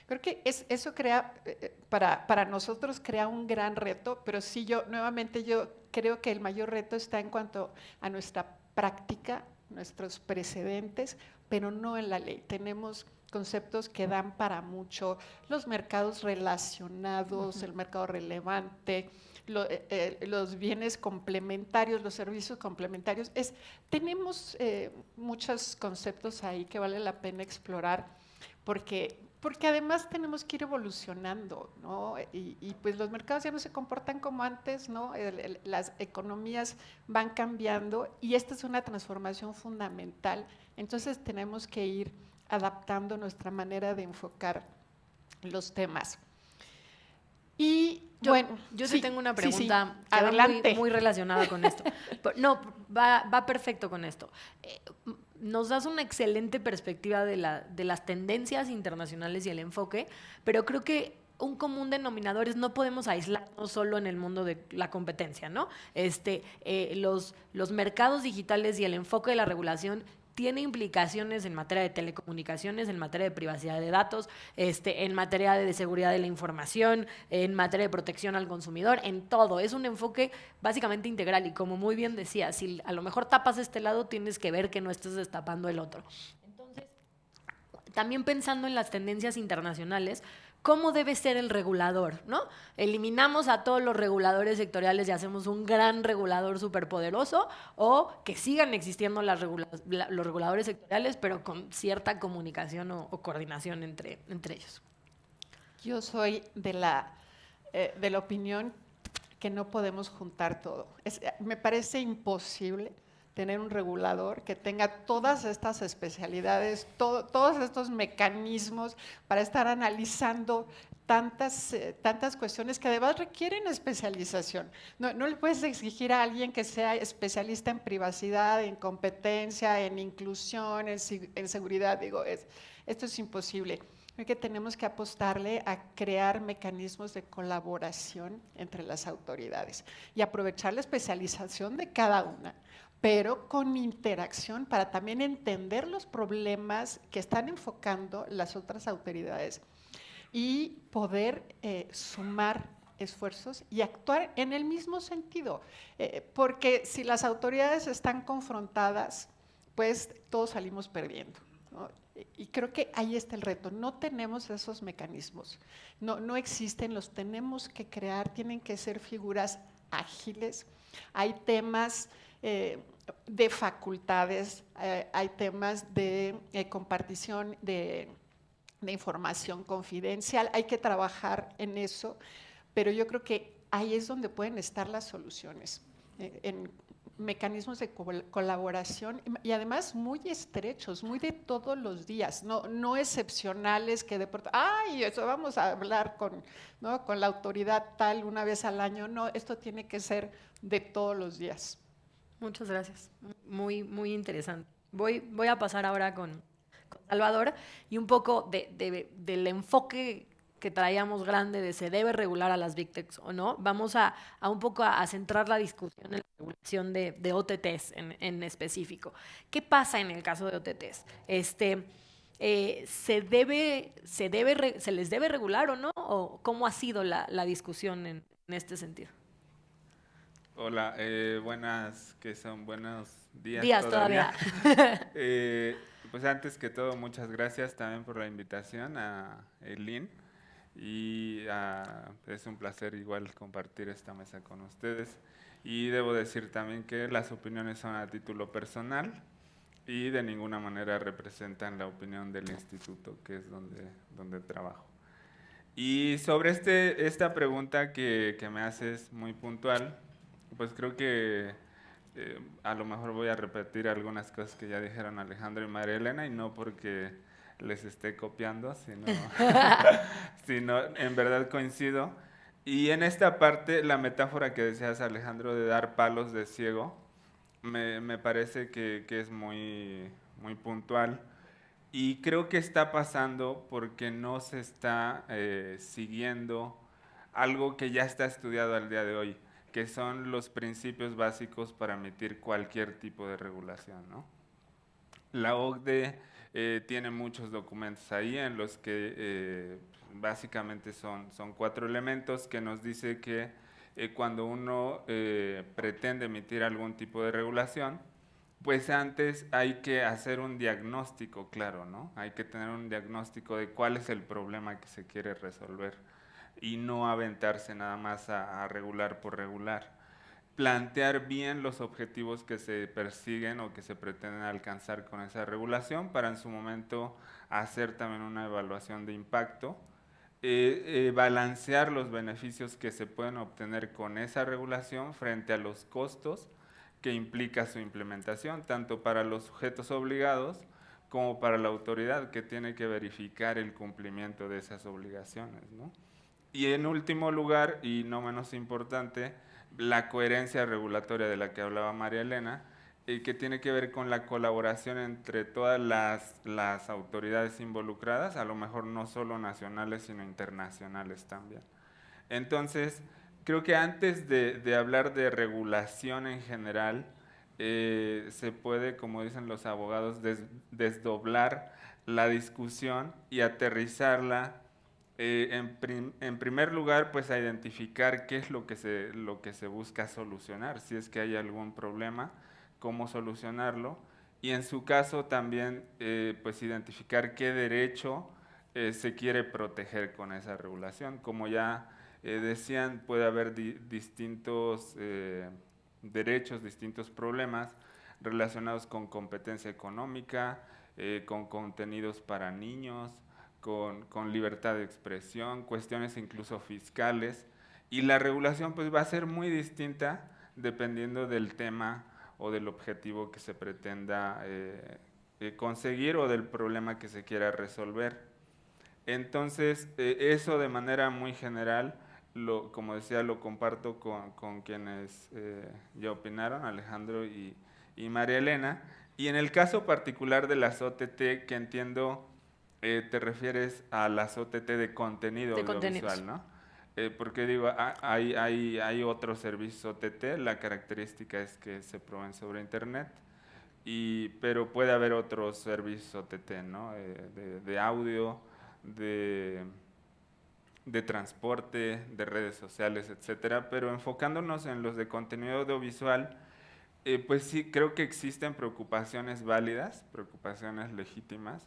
Creo que eso crea, para nosotros crea un gran reto, pero sí yo creo que el mayor reto está en cuanto a nuestra práctica, nuestros precedentes, pero no en la ley. Tenemos conceptos que dan para mucho, los mercados relacionados, el mercado relevante, los bienes complementarios, los servicios complementarios. Tenemos muchos conceptos ahí que vale la pena explorar, porque además tenemos que ir evolucionando, ¿no? Y pues los mercados ya no se comportan como antes, ¿no? Las economías van cambiando y esta es una transformación fundamental. Entonces tenemos que ir adaptando nuestra manera de enfocar los temas. Y yo sí tengo una pregunta que adelante. Va muy relacionada con esto. No, va perfecto con esto. Nos das una excelente perspectiva de las tendencias internacionales y el enfoque, pero creo que un común denominador es no podemos aislarnos solo en el mundo de la competencia, ¿no? Los mercados digitales y el enfoque de la regulación tiene implicaciones en materia de telecomunicaciones, en materia de privacidad de datos, en materia de seguridad de la información, en materia de protección al consumidor, en todo. Es un enfoque básicamente integral y como muy bien decía, si a lo mejor tapas este lado, tienes que ver que no estés destapando el otro. Entonces, también pensando en las tendencias internacionales, ¿cómo debe ser el regulador, ¿no? ¿Eliminamos a todos los reguladores sectoriales y hacemos un gran regulador superpoderoso o que sigan existiendo los reguladores sectoriales pero con cierta comunicación o coordinación entre ellos? Yo soy de la opinión que no podemos juntar todo. Me parece imposible tener un regulador que tenga todas estas especialidades, todos estos mecanismos para estar analizando tantas cuestiones que además requieren especialización. No le puedes exigir a alguien que sea especialista en privacidad, en competencia, en inclusión, en seguridad. Esto es imposible. Creo que tenemos que apostarle a crear mecanismos de colaboración entre las autoridades y aprovechar la especialización de cada una, pero con interacción para también entender los problemas que están enfocando las otras autoridades y poder sumar esfuerzos y actuar en el mismo sentido, porque si las autoridades están confrontadas, pues todos salimos perdiendo, ¿no? Y creo que ahí está el reto. No tenemos esos mecanismos, no existen, los tenemos que crear, tienen que ser figuras ágiles. Hay temas de facultades, hay temas de compartición de información confidencial, hay que trabajar en eso, pero yo creo que ahí es donde pueden estar las soluciones, en mecanismos de colaboración y además muy estrechos, muy de todos los días, no excepcionales que de pronto, ay, eso vamos a hablar ¿no? con la autoridad tal una vez al año, no, esto tiene que ser de todos los días. Muchas gracias. Muy, muy interesante. Voy a pasar ahora con Salvador y un poco del enfoque que traíamos grande de se debe regular a las Big Techs o no. Vamos a un poco a centrar la discusión en la regulación de OTTs en específico. ¿Qué pasa en el caso de OTTs? ¿Se les debe regular o no? ¿O cómo ha sido la discusión en este sentido? Hola, buenas, que son buenos días, Días todavía. Pues antes que todo, muchas gracias también por la invitación a Eileen y es un placer igual compartir esta mesa con ustedes. Y debo decir también que las opiniones son a título personal y de ninguna manera representan la opinión del instituto, que es donde trabajo. Y sobre esta pregunta que me haces muy puntual, pues creo que a lo mejor voy a repetir algunas cosas que ya dijeron Alejandro y María Elena, y no porque les esté copiando, sino en verdad coincido. Y en esta parte, la metáfora que decías, Alejandro, de dar palos de ciego, me parece que es muy, muy puntual. Y creo que está pasando porque no se está siguiendo algo que ya está estudiado al día de hoy, que son los principios básicos para emitir cualquier tipo de regulación, ¿no? La OCDE tiene muchos documentos ahí en los que básicamente son 4 elementos que nos dice que cuando uno pretende emitir algún tipo de regulación, pues antes hay que hacer un diagnóstico claro, ¿no? Hay que tener un diagnóstico de cuál es el problema que se quiere resolver y no aventarse nada más a regular por regular. Plantear bien los objetivos que se persiguen o que se pretenden alcanzar con esa regulación para en su momento hacer también una evaluación de impacto, balancear los beneficios que se pueden obtener con esa regulación frente a los costos que implica su implementación, tanto para los sujetos obligados como para la autoridad que tiene que verificar el cumplimiento de esas obligaciones, ¿no? Y en último lugar, y no menos importante, la coherencia regulatoria de la que hablaba María Elena, que tiene que ver con la colaboración entre todas las autoridades involucradas, a lo mejor no solo nacionales, sino internacionales también. Entonces, creo que antes de hablar de regulación en general, se puede, como dicen los abogados, desdoblar la discusión y aterrizarla en primer lugar, pues a identificar qué es lo que se busca solucionar, si es que hay algún problema, cómo solucionarlo, y en su caso también pues identificar qué derecho se quiere proteger con esa regulación. Como ya decían, puede haber distintos derechos, distintos problemas relacionados con competencia económica, con contenidos para niños, con libertad de expresión, cuestiones incluso fiscales, y la regulación pues va a ser muy distinta dependiendo del tema o del objetivo que se pretenda conseguir o del problema que se quiera resolver. Entonces, eso de manera muy general, como decía, lo comparto con quienes ya opinaron, Alejandro y María Elena, y en el caso particular de las OTT, que entiendo te refieres a las OTT de contenido De audiovisual, contenidos. ¿no? Porque digo, hay otros servicios OTT, la característica es que se proveen sobre Internet, pero puede haber otros servicios OTT, ¿no? De audio, de, de transporte, de redes sociales, etcétera, pero enfocándonos en los de contenido audiovisual, pues sí, creo que existen preocupaciones válidas, preocupaciones legítimas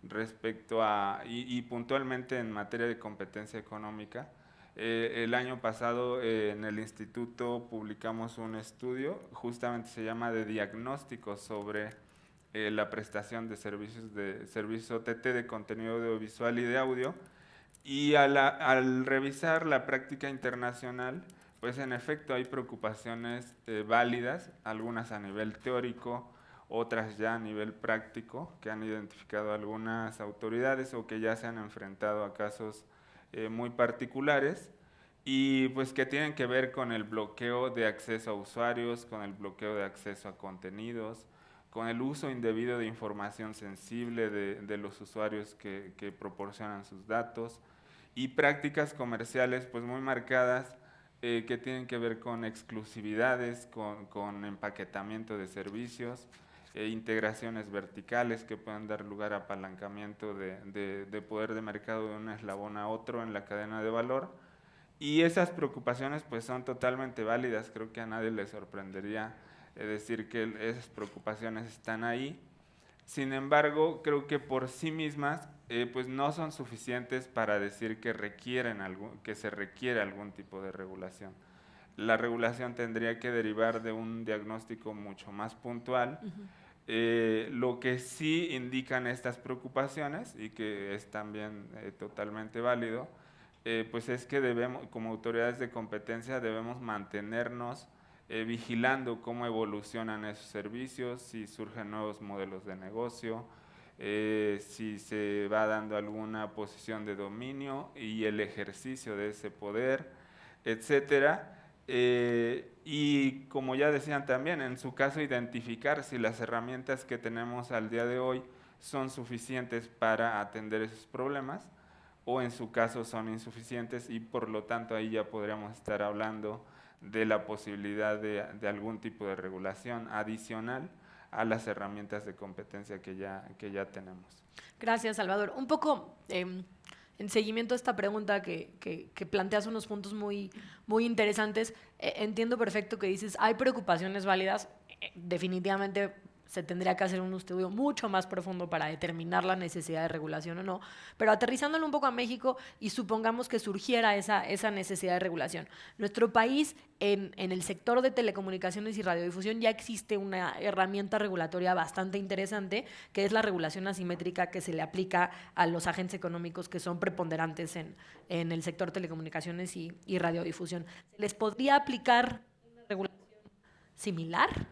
respecto y puntualmente en materia de competencia económica. El año pasado en el instituto publicamos un estudio, justamente se llama de diagnóstico sobre la prestación de servicios OTT de contenido audiovisual y de audio, y al revisar la práctica internacional, pues en efecto hay preocupaciones válidas, algunas a nivel teórico, otras ya a nivel práctico, que han identificado algunas autoridades o que ya se han enfrentado a casos muy particulares, y pues que tienen que ver con el bloqueo de acceso a usuarios, con el bloqueo de acceso a contenidos, con el uso indebido de información sensible de los usuarios que proporcionan sus datos, y prácticas comerciales pues muy marcadas que tienen que ver con exclusividades, con empaquetamiento de servicios, integraciones verticales que pueden dar lugar a apalancamiento de poder de mercado de un eslabón a otro en la cadena de valor. Y esas preocupaciones pues son totalmente válidas, creo que a nadie le sorprendería decir que esas preocupaciones están ahí. Sin embargo, creo que por sí mismas pues no son suficientes para decir que que se requiere algún tipo de regulación. La regulación tendría que derivar de un diagnóstico mucho más puntual. Lo que sí indican estas preocupaciones, y que es también totalmente válido, pues es que debemos, como autoridades de competencia, debemos mantenernos vigilando cómo evolucionan esos servicios, si surgen nuevos modelos de negocio, si se va dando alguna posición de dominio y el ejercicio de ese poder, etcétera. Y como ya decían también, en su caso identificar si las herramientas que tenemos al día de hoy son suficientes para atender esos problemas, o en su caso son insuficientes, y por lo tanto ahí ya podríamos estar hablando de la posibilidad de algún tipo de regulación adicional a las herramientas de competencia que ya tenemos. Gracias, Salvador. Un poco en seguimiento a esta pregunta que planteas unos puntos muy, muy interesantes, entiendo perfecto que dices, hay preocupaciones válidas, definitivamente se tendría que hacer un estudio mucho más profundo para determinar la necesidad de regulación o no, pero aterrizándolo un poco a México y supongamos que surgiera esa necesidad de regulación. Nuestro país, en el sector de telecomunicaciones y radiodifusión, ya existe una herramienta regulatoria bastante interesante, que es la regulación asimétrica que se le aplica a los agentes económicos que son preponderantes en el sector telecomunicaciones y radiodifusión. ¿Se les podría aplicar una regulación similar?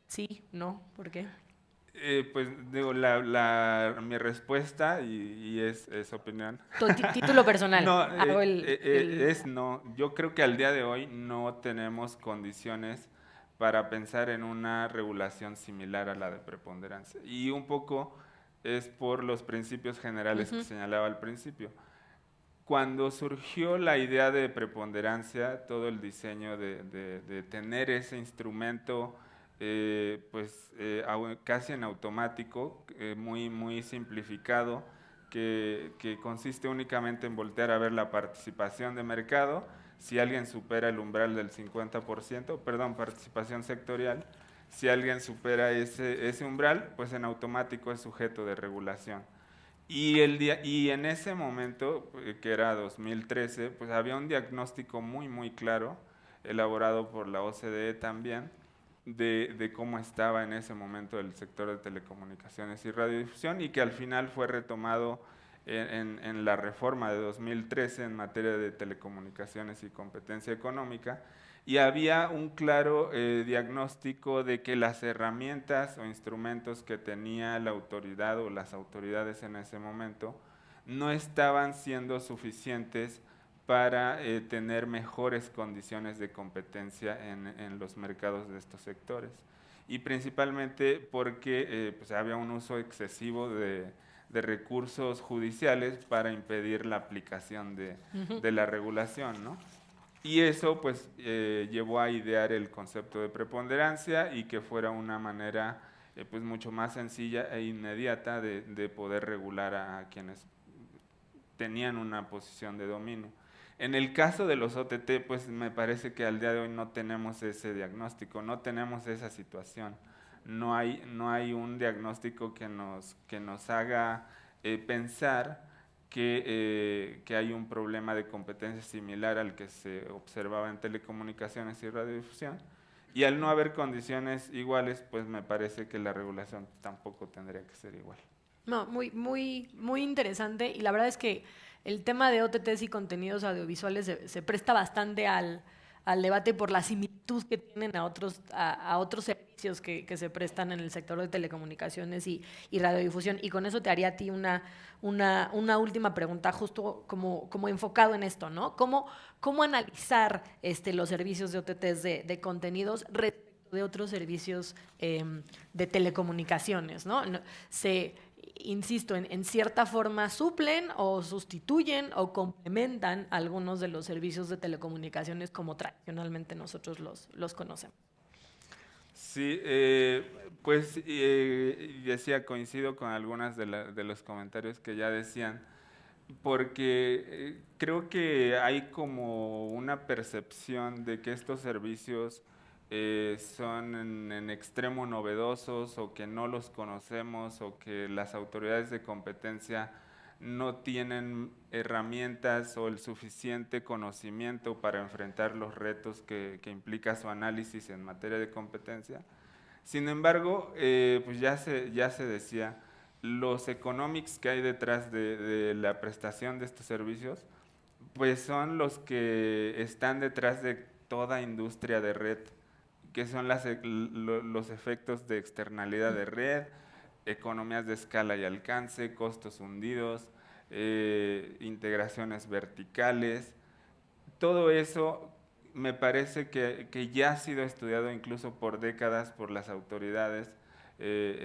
Sí, no, ¿por qué? Pues digo, mi respuesta, y es opinión. Título personal. No, Hago es no. Yo creo que al día de hoy no tenemos condiciones para pensar en una regulación similar a la de preponderancia. Y un poco es por los principios generales que señalaba al principio. Cuando surgió la idea de preponderancia, todo el diseño de tener ese instrumento casi en automático, muy simplificado, que consiste únicamente en voltear a ver la participación de mercado. Si alguien supera el umbral del 50%, participación sectorial, si alguien supera ese umbral, pues en automático es sujeto de regulación. Y en ese momento, que era 2013, pues había un diagnóstico muy claro, elaborado por la OCDE también, de cómo estaba en ese momento el sector de telecomunicaciones y radiodifusión, y que al final fue retomado en la reforma de 2013 en materia de telecomunicaciones y competencia económica, y había un claro diagnóstico de que las herramientas o instrumentos que tenía la autoridad o las autoridades en ese momento no estaban siendo suficientes para tener mejores condiciones de competencia en los mercados de estos sectores. Y principalmente porque pues había un uso excesivo de recursos judiciales para impedir la aplicación de la regulación, ¿no? Y eso pues llevó a idear el concepto de preponderancia y que fuera una manera pues mucho más sencilla e inmediata de poder regular a quienes tenían una posición de dominio. En el caso de los OTT, pues me parece que al día de hoy no tenemos ese diagnóstico, no tenemos esa situación. No hay un diagnóstico que nos haga pensar que hay un problema de competencia similar al que se observaba en telecomunicaciones y radiodifusión. Y al no haber condiciones iguales, pues me parece que la regulación tampoco tendría que ser igual. No, muy interesante, y la verdad es que el tema de OTTs y contenidos audiovisuales se presta bastante al debate por la similitud que tienen a otros servicios que se prestan en el sector de telecomunicaciones y radiodifusión. Y con eso te haría a ti una última pregunta, justo como enfocado en esto, ¿no? ¿Cómo analizar los servicios de OTTs de contenidos respecto de otros servicios de telecomunicaciones, ¿no? Insisto, en cierta forma suplen o sustituyen o complementan algunos de los servicios de telecomunicaciones como tradicionalmente nosotros los conocemos. Sí, pues decía, coincido con algunas de los comentarios que ya decían, porque creo que hay como una percepción de que estos servicios son en extremo novedosos o que no los conocemos o que las autoridades de competencia no tienen herramientas o el suficiente conocimiento para enfrentar los retos que implica su análisis en materia de competencia. Sin embargo, pues ya se decía, los economics que hay detrás de la prestación de estos servicios, pues son los que están detrás de toda industria de red, que son los efectos de externalidad de red, economías de escala y alcance, costos hundidos, integraciones verticales. Todo eso me parece que ya ha sido estudiado incluso por décadas por las autoridades.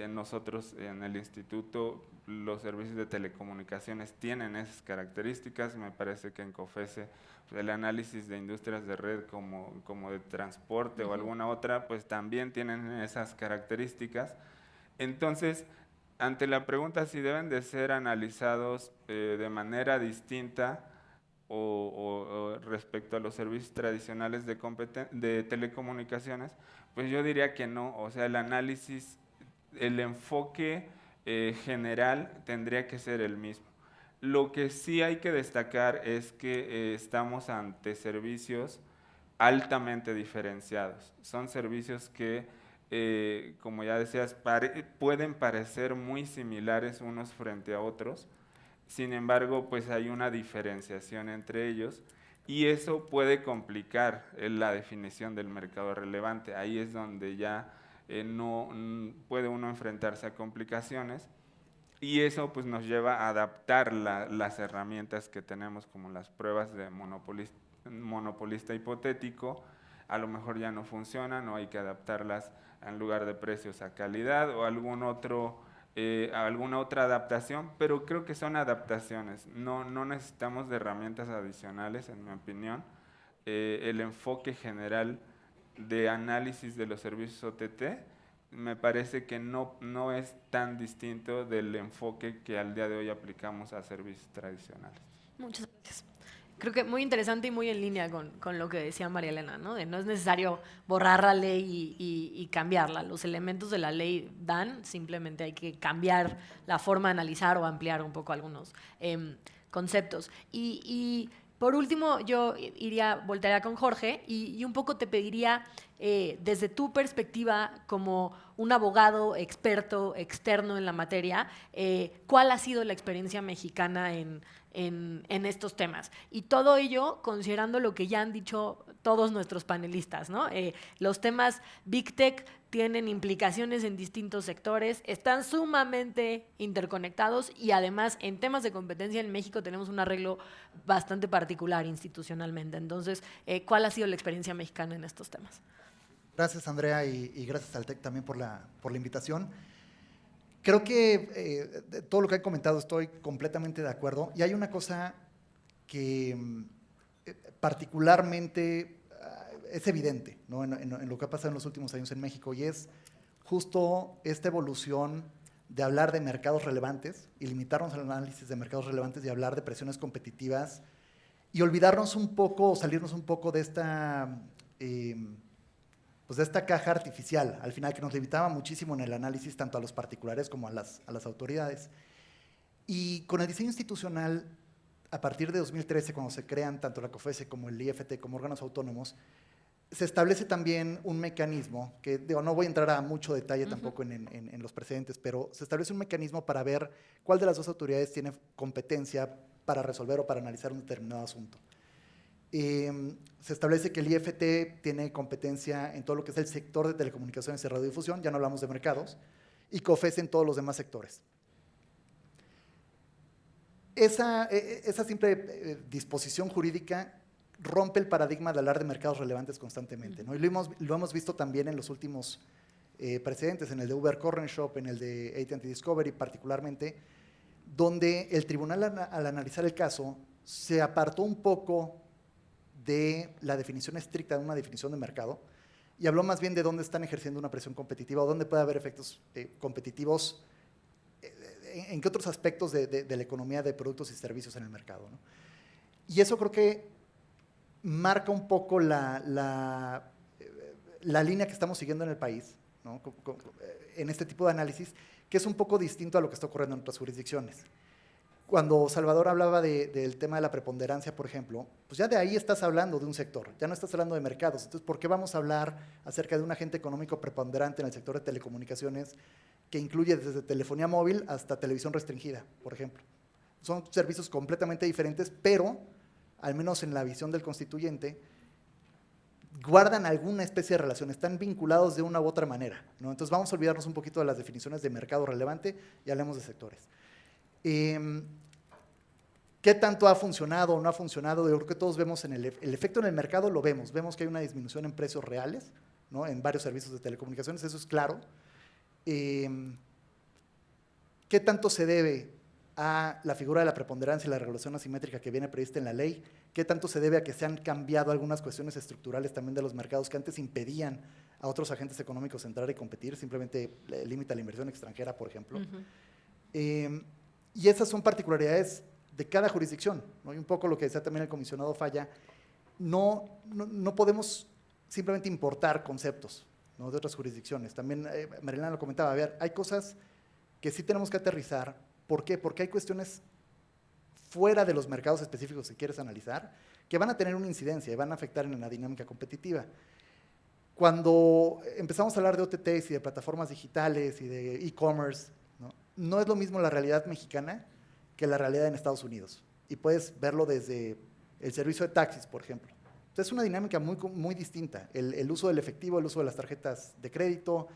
Nosotros en el instituto, los servicios de telecomunicaciones tienen esas características. Me parece que en COFESE el análisis de industrias de red como de transporte o alguna otra, pues también tienen esas características. Entonces, ante la pregunta si deben de ser analizados de manera distinta o respecto a los servicios tradicionales de telecomunicaciones, pues yo diría que no. O sea, el análisis, el enfoque general tendría que ser el mismo. Lo que sí hay que destacar es que estamos ante servicios altamente diferenciados. Son servicios que, como ya decías, pueden parecer muy similares unos frente a otros. Sin embargo, pues hay una diferenciación entre ellos y eso puede complicar la definición del mercado relevante. Ahí es donde ya no puede uno enfrentarse a complicaciones. Y eso pues nos lleva a adaptar las herramientas que tenemos, como las pruebas de monopolista hipotético. A lo mejor ya no funcionan o hay que adaptarlas en lugar de precios a calidad o alguna otra adaptación, pero creo que son adaptaciones. No necesitamos de herramientas adicionales, en mi opinión. El enfoque general de análisis de los servicios OTT me parece que no es tan distinto del enfoque que al día de hoy aplicamos a servicios tradicionales. Muchas gracias. Creo que muy interesante y muy en línea con lo que decía María Elena, ¿no? De no es necesario borrar la ley y cambiarla. Los elementos de la ley dan, simplemente hay que cambiar la forma de analizar o ampliar un poco algunos conceptos. Y por último, yo voltearía con Jorge y un poco te pediría, desde tu perspectiva como un abogado experto, externo en la materia, ¿cuál ha sido la experiencia mexicana en estos temas? Y todo ello considerando lo que ya han dicho todos nuestros panelistas, ¿no? Los temas Big Tech tienen implicaciones en distintos sectores, están sumamente interconectados y además en temas de competencia en México tenemos un arreglo bastante particular institucionalmente. Entonces, ¿cuál ha sido la experiencia mexicana en estos temas? Gracias, Andrea, y gracias al TEC también por la invitación. Creo que de todo lo que han comentado estoy completamente de acuerdo. Y hay una cosa que particularmente es evidente, ¿no? en lo que ha pasado en los últimos años en México, y es justo esta evolución de hablar de mercados relevantes y limitarnos al análisis de mercados relevantes y hablar de presiones competitivas y olvidarnos un poco o salirnos un poco de esta, pues de esta caja artificial, al final, que nos limitaba muchísimo en el análisis tanto a los particulares como a las autoridades. Y con el diseño institucional, a partir de 2013, cuando se crean tanto la COFESE como el IFT como órganos autónomos, se establece también un mecanismo, que digo, no voy a entrar a mucho detalle tampoco en los precedentes, pero se establece un mecanismo para ver cuál de las dos autoridades tiene competencia para resolver o para analizar un determinado asunto. Se establece que el IFT tiene competencia en todo lo que es el sector de telecomunicaciones y radiodifusión, ya no hablamos de mercados, y COFESE en todos los demás sectores. Esa simple disposición jurídica rompe el paradigma de hablar de mercados relevantes constantemente, ¿no? Y lo hemos visto también en los últimos precedentes, en el de Uber Corner Shop, en el de AT&T Discovery particularmente, donde el tribunal al analizar el caso se apartó un poco de la definición estricta de una definición de mercado y habló más bien de dónde están ejerciendo una presión competitiva o dónde puede haber efectos competitivos, en qué otros aspectos de la economía de productos y servicios en el mercado, ¿no? Y eso creo que marca un poco la línea que estamos siguiendo en el país, ¿no? En este tipo de análisis, que es un poco distinto a lo que está ocurriendo en otras jurisdicciones. Cuando Salvador hablaba del tema de la preponderancia, por ejemplo, pues ya de ahí estás hablando de un sector, ya no estás hablando de mercados. Entonces, ¿por qué vamos a hablar acerca de un agente económico preponderante en el sector de telecomunicaciones que incluye desde telefonía móvil hasta televisión restringida, por ejemplo? Son servicios completamente diferentes, pero, al menos en la visión del constituyente, guardan alguna especie de relación, están vinculados de una u otra manera, ¿no? Entonces vamos a olvidarnos un poquito de las definiciones de mercado relevante y hablemos de sectores. ¿Qué tanto ha funcionado o no ha funcionado? Yo creo que todos vemos el efecto en el mercado, lo vemos que hay una disminución en precios reales, ¿no? En varios servicios de telecomunicaciones, eso es claro. ¿Qué tanto se debe a la figura de la preponderancia y la regulación asimétrica que viene prevista en la ley? ¿Qué tanto se debe a que se han cambiado algunas cuestiones estructurales también de los mercados que antes impedían a otros agentes económicos entrar y competir? Simplemente limita la inversión extranjera, por ejemplo. Y esas son particularidades de cada jurisdicción, ¿no? Y un poco lo que decía también el comisionado Falla, no podemos simplemente importar conceptos, ¿no? De otras jurisdicciones. También Marilena lo comentaba, a ver, hay cosas que sí tenemos que aterrizar. ¿Por qué? Porque hay cuestiones fuera de los mercados específicos que quieres analizar que van a tener una incidencia y van a afectar en la dinámica competitiva. Cuando empezamos a hablar de OTTs y de plataformas digitales y de e-commerce, no es lo mismo la realidad mexicana que la realidad en Estados Unidos. Y puedes verlo desde el servicio de taxis, por ejemplo. Entonces es una dinámica muy distinta. El uso del efectivo, el uso de las tarjetas de crédito.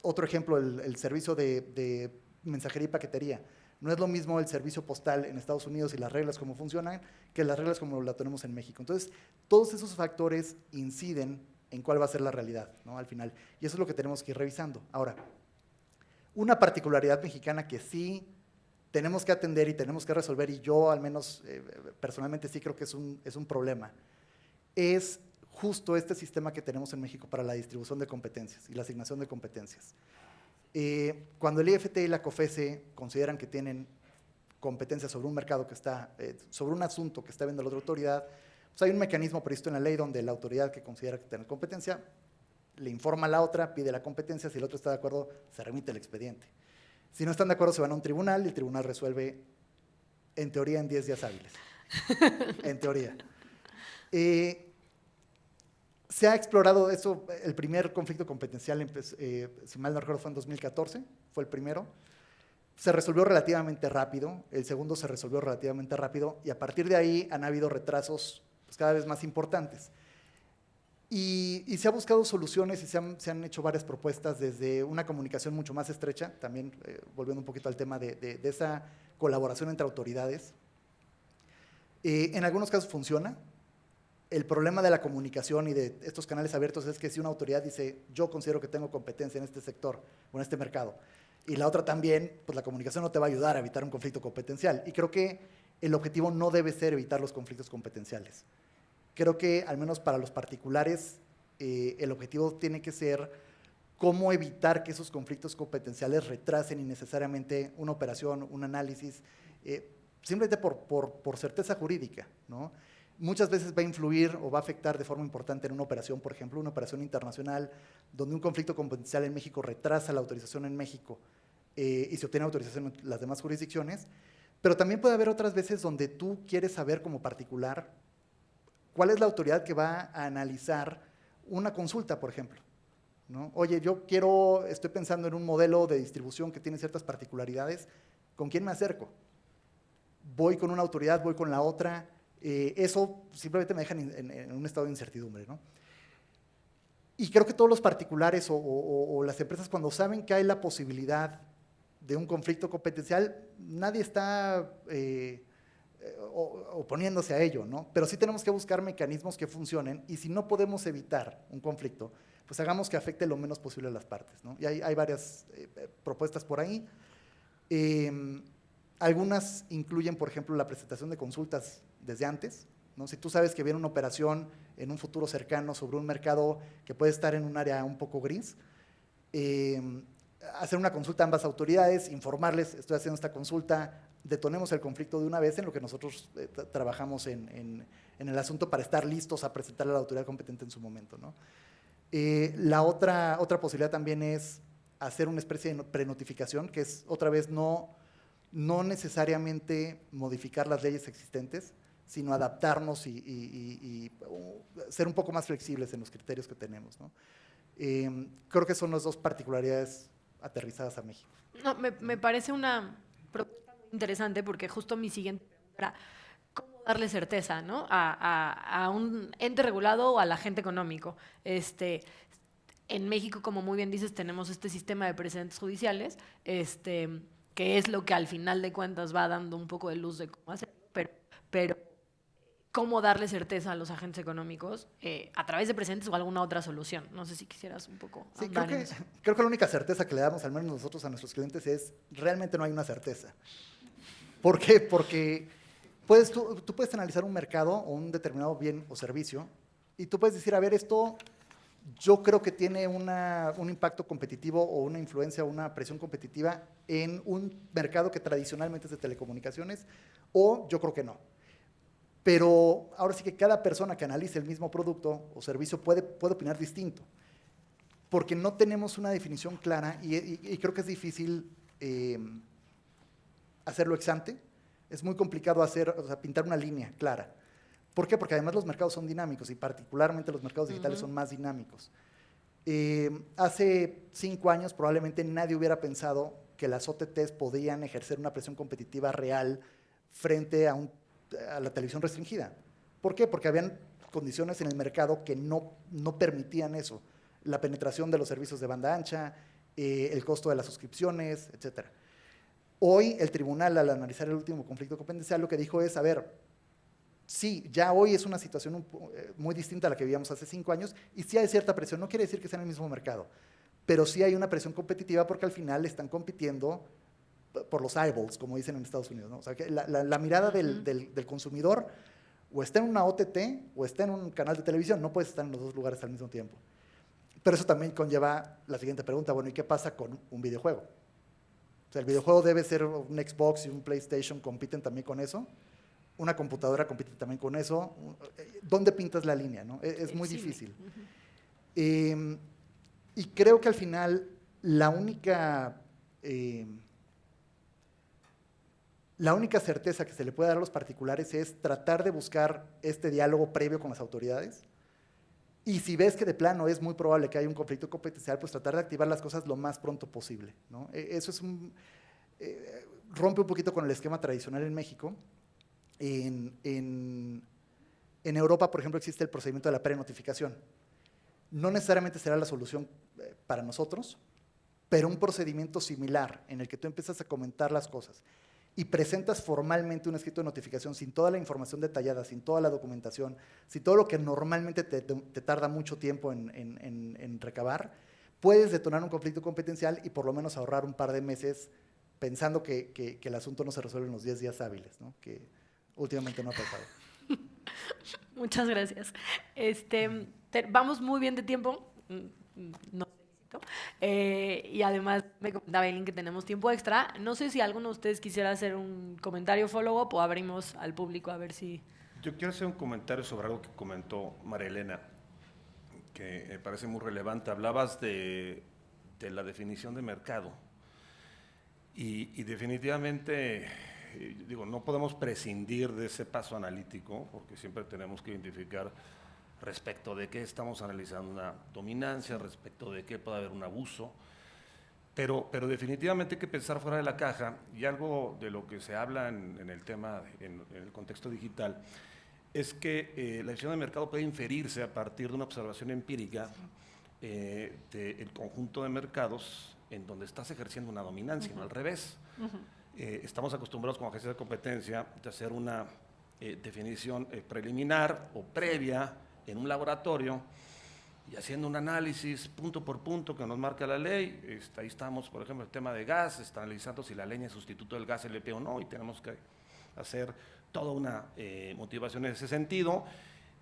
Otro ejemplo, el servicio de mensajería y paquetería. No es lo mismo el servicio postal en Estados Unidos y las reglas como funcionan que las reglas como las tenemos en México. Entonces, todos esos factores inciden en cuál va a ser la realidad, ¿no? Al final. Y eso es lo que tenemos que ir revisando. Ahora, una particularidad mexicana que sí tenemos que atender y tenemos que resolver, y yo al menos personalmente sí creo que es un problema, es justo este sistema que tenemos en México para la distribución de competencias y la asignación de competencias. Cuando el IFT y la COFESE consideran que tienen competencia sobre un mercado que está, sobre un asunto que está viendo la otra autoridad, pues hay un mecanismo previsto en la ley donde la autoridad que considera que tiene competencia le informa a la otra, pide la competencia, si el otro está de acuerdo, se remite el expediente. Si no están de acuerdo, se van a un tribunal y el tribunal resuelve, en teoría, en 10 días hábiles. En teoría. Se ha explorado eso, el primer conflicto competencial, si mal no recuerdo, fue en 2014, fue el primero. Se resolvió relativamente rápido, el segundo se resolvió relativamente rápido, y a partir de ahí han habido retrasos pues, cada vez más importantes. Y se ha buscado soluciones y se han hecho varias propuestas desde una comunicación mucho más estrecha, también volviendo un poquito al tema de esa colaboración entre autoridades. En algunos casos funciona. El problema de la comunicación y de estos canales abiertos es que si una autoridad dice, yo considero que tengo competencia en este sector o en este mercado, Y la otra también, pues la comunicación no te va a ayudar a evitar un conflicto competencial. Y creo que el objetivo no debe ser evitar los conflictos competenciales. Creo que, al menos para los particulares, el objetivo tiene que ser cómo evitar que esos conflictos competenciales retrasen innecesariamente una operación, un análisis, simplemente por certeza jurídica, ¿no? Muchas veces va a influir o va a afectar de forma importante en una operación, por ejemplo, una operación internacional, donde un conflicto competencial en México retrasa la autorización en México y se obtiene autorización en las demás jurisdicciones, pero también puede haber otras veces donde tú quieres saber como particular cuál es la autoridad que va a analizar una consulta, por ejemplo, ¿no? Oye, estoy pensando en un modelo de distribución que tiene ciertas particularidades, ¿con quién me acerco? ¿Voy con una autoridad, voy con la otra? Eso simplemente me deja en un estado de incertidumbre, ¿no? Y creo que todos los particulares o las empresas, cuando saben que hay la posibilidad de un conflicto competencial, nadie está oponiéndose a ello, ¿no? Pero sí tenemos que buscar mecanismos que funcionen, y si no podemos evitar un conflicto, pues hagamos que afecte lo menos posible a las partes, ¿no? Y hay varias propuestas por ahí. Algunas incluyen, por ejemplo, la presentación de consultas desde antes, ¿no? Si tú sabes que viene una operación en un futuro cercano sobre un mercado que puede estar en un área un poco gris, hacer una consulta a ambas autoridades, informarles, estoy haciendo esta consulta, detonemos el conflicto de una vez, en lo que nosotros trabajamos en el asunto para estar listos a presentarle a la autoridad competente en su momento, ¿no? La otra posibilidad también es hacer una especie de prenotificación, que es otra vez no necesariamente modificar las leyes existentes, sino adaptarnos y ser un poco más flexibles en los criterios que tenemos, ¿no? Creo que son las dos particularidades aterrizadas a México. No, me parece una propuesta muy interesante, porque justo mi siguiente pregunta era cómo darle certeza, ¿no? a un ente regulado o al agente económico. En México, como muy bien dices, tenemos este sistema de precedentes judiciales, que es lo que al final de cuentas va dando un poco de luz de cómo hacerlo, pero cómo darle certeza a los agentes económicos a través de precedentes o alguna otra solución. No sé si quisieras un poco Sí, ahondar en eso. creo que la única certeza que le damos, al menos nosotros a nuestros clientes, es realmente no hay una certeza. ¿Por qué? Porque tú puedes analizar un mercado o un determinado bien o servicio y tú puedes decir, a ver, esto yo creo que tiene un impacto competitivo o una influencia o una presión competitiva en un mercado que tradicionalmente es de telecomunicaciones, o yo creo que no. Pero ahora sí que cada persona que analice el mismo producto o servicio puede opinar distinto, porque no tenemos una definición clara y creo que es difícil hacerlo ex ante. Es muy complicado pintar una línea clara. ¿Por qué? Porque además los mercados son dinámicos y particularmente los mercados digitales son más dinámicos. Hace 5 años probablemente nadie hubiera pensado que las OTTs podían ejercer una presión competitiva real frente a la televisión restringida. ¿Por qué? Porque habían condiciones en el mercado que no permitían eso. La penetración de los servicios de banda ancha, el costo de las suscripciones, etc. Hoy el tribunal, al analizar el último conflicto competencial, lo que dijo es, a ver, sí, ya hoy es una situación muy distinta a la que vivíamos hace 5 años y sí hay cierta presión. No quiere decir que sea en el mismo mercado, pero sí hay una presión competitiva porque al final están compitiendo por los eyeballs, como dicen en Estados Unidos, ¿no? O sea, que la mirada del consumidor o está en una OTT o está en un canal de televisión, no puedes estar en los dos lugares al mismo tiempo. Pero eso también conlleva la siguiente pregunta, bueno, ¿y qué pasa con un videojuego? O sea, el videojuego debe ser un Xbox y un PlayStation, compiten también con eso. Una computadora compite también con eso. ¿Dónde pintas la línea, no? Es muy difícil. Y creo que al final la única certeza que se le puede dar a los particulares es tratar de buscar este diálogo previo con las autoridades. Y si ves que de plano es muy probable que haya un conflicto competencial, pues tratar de activar las cosas lo más pronto posible, ¿no? Eso es rompe un poquito con el esquema tradicional en México. En Europa, por ejemplo, existe el procedimiento de la prenotificación. No necesariamente será la solución para nosotros, pero un procedimiento similar en el que tú empiezas a comentar las cosas y presentas formalmente un escrito de notificación sin toda la información detallada, sin toda la documentación, sin todo lo que normalmente te tarda mucho tiempo en recabar, puedes detonar un conflicto competencial y por lo menos ahorrar un par de meses pensando que el asunto no se resuelve en los 10 días hábiles, ¿no? Que últimamente no ha pasado. Muchas gracias. Vamos muy bien de tiempo. No sé, éxito. Y además me comentaba Eileen que tenemos tiempo extra. No sé si alguno de ustedes quisiera hacer un comentario follow-up o abrimos al público a ver si... Yo quiero hacer un comentario sobre algo que comentó María Elena, que me parece muy relevante. Hablabas de la definición de mercado y definitivamente, digo, no podemos prescindir de ese paso analítico porque siempre tenemos que identificar respecto de qué estamos analizando una dominancia, respecto de qué puede haber un abuso, pero definitivamente hay que pensar fuera de la caja y algo de lo que se habla en el tema, en el contexto digital, es que la decisión de mercado puede inferirse a partir de una observación empírica del conjunto de mercados en donde estás ejerciendo una dominancia, no al revés. Estamos acostumbrados como agencia de competencia a hacer una definición preliminar o previa en un laboratorio y haciendo un análisis punto por punto que nos marca la ley. Ahí estamos, por ejemplo, el tema de gas, está analizando si la leña es sustituto del gas LP o no y tenemos que hacer toda una motivación en ese sentido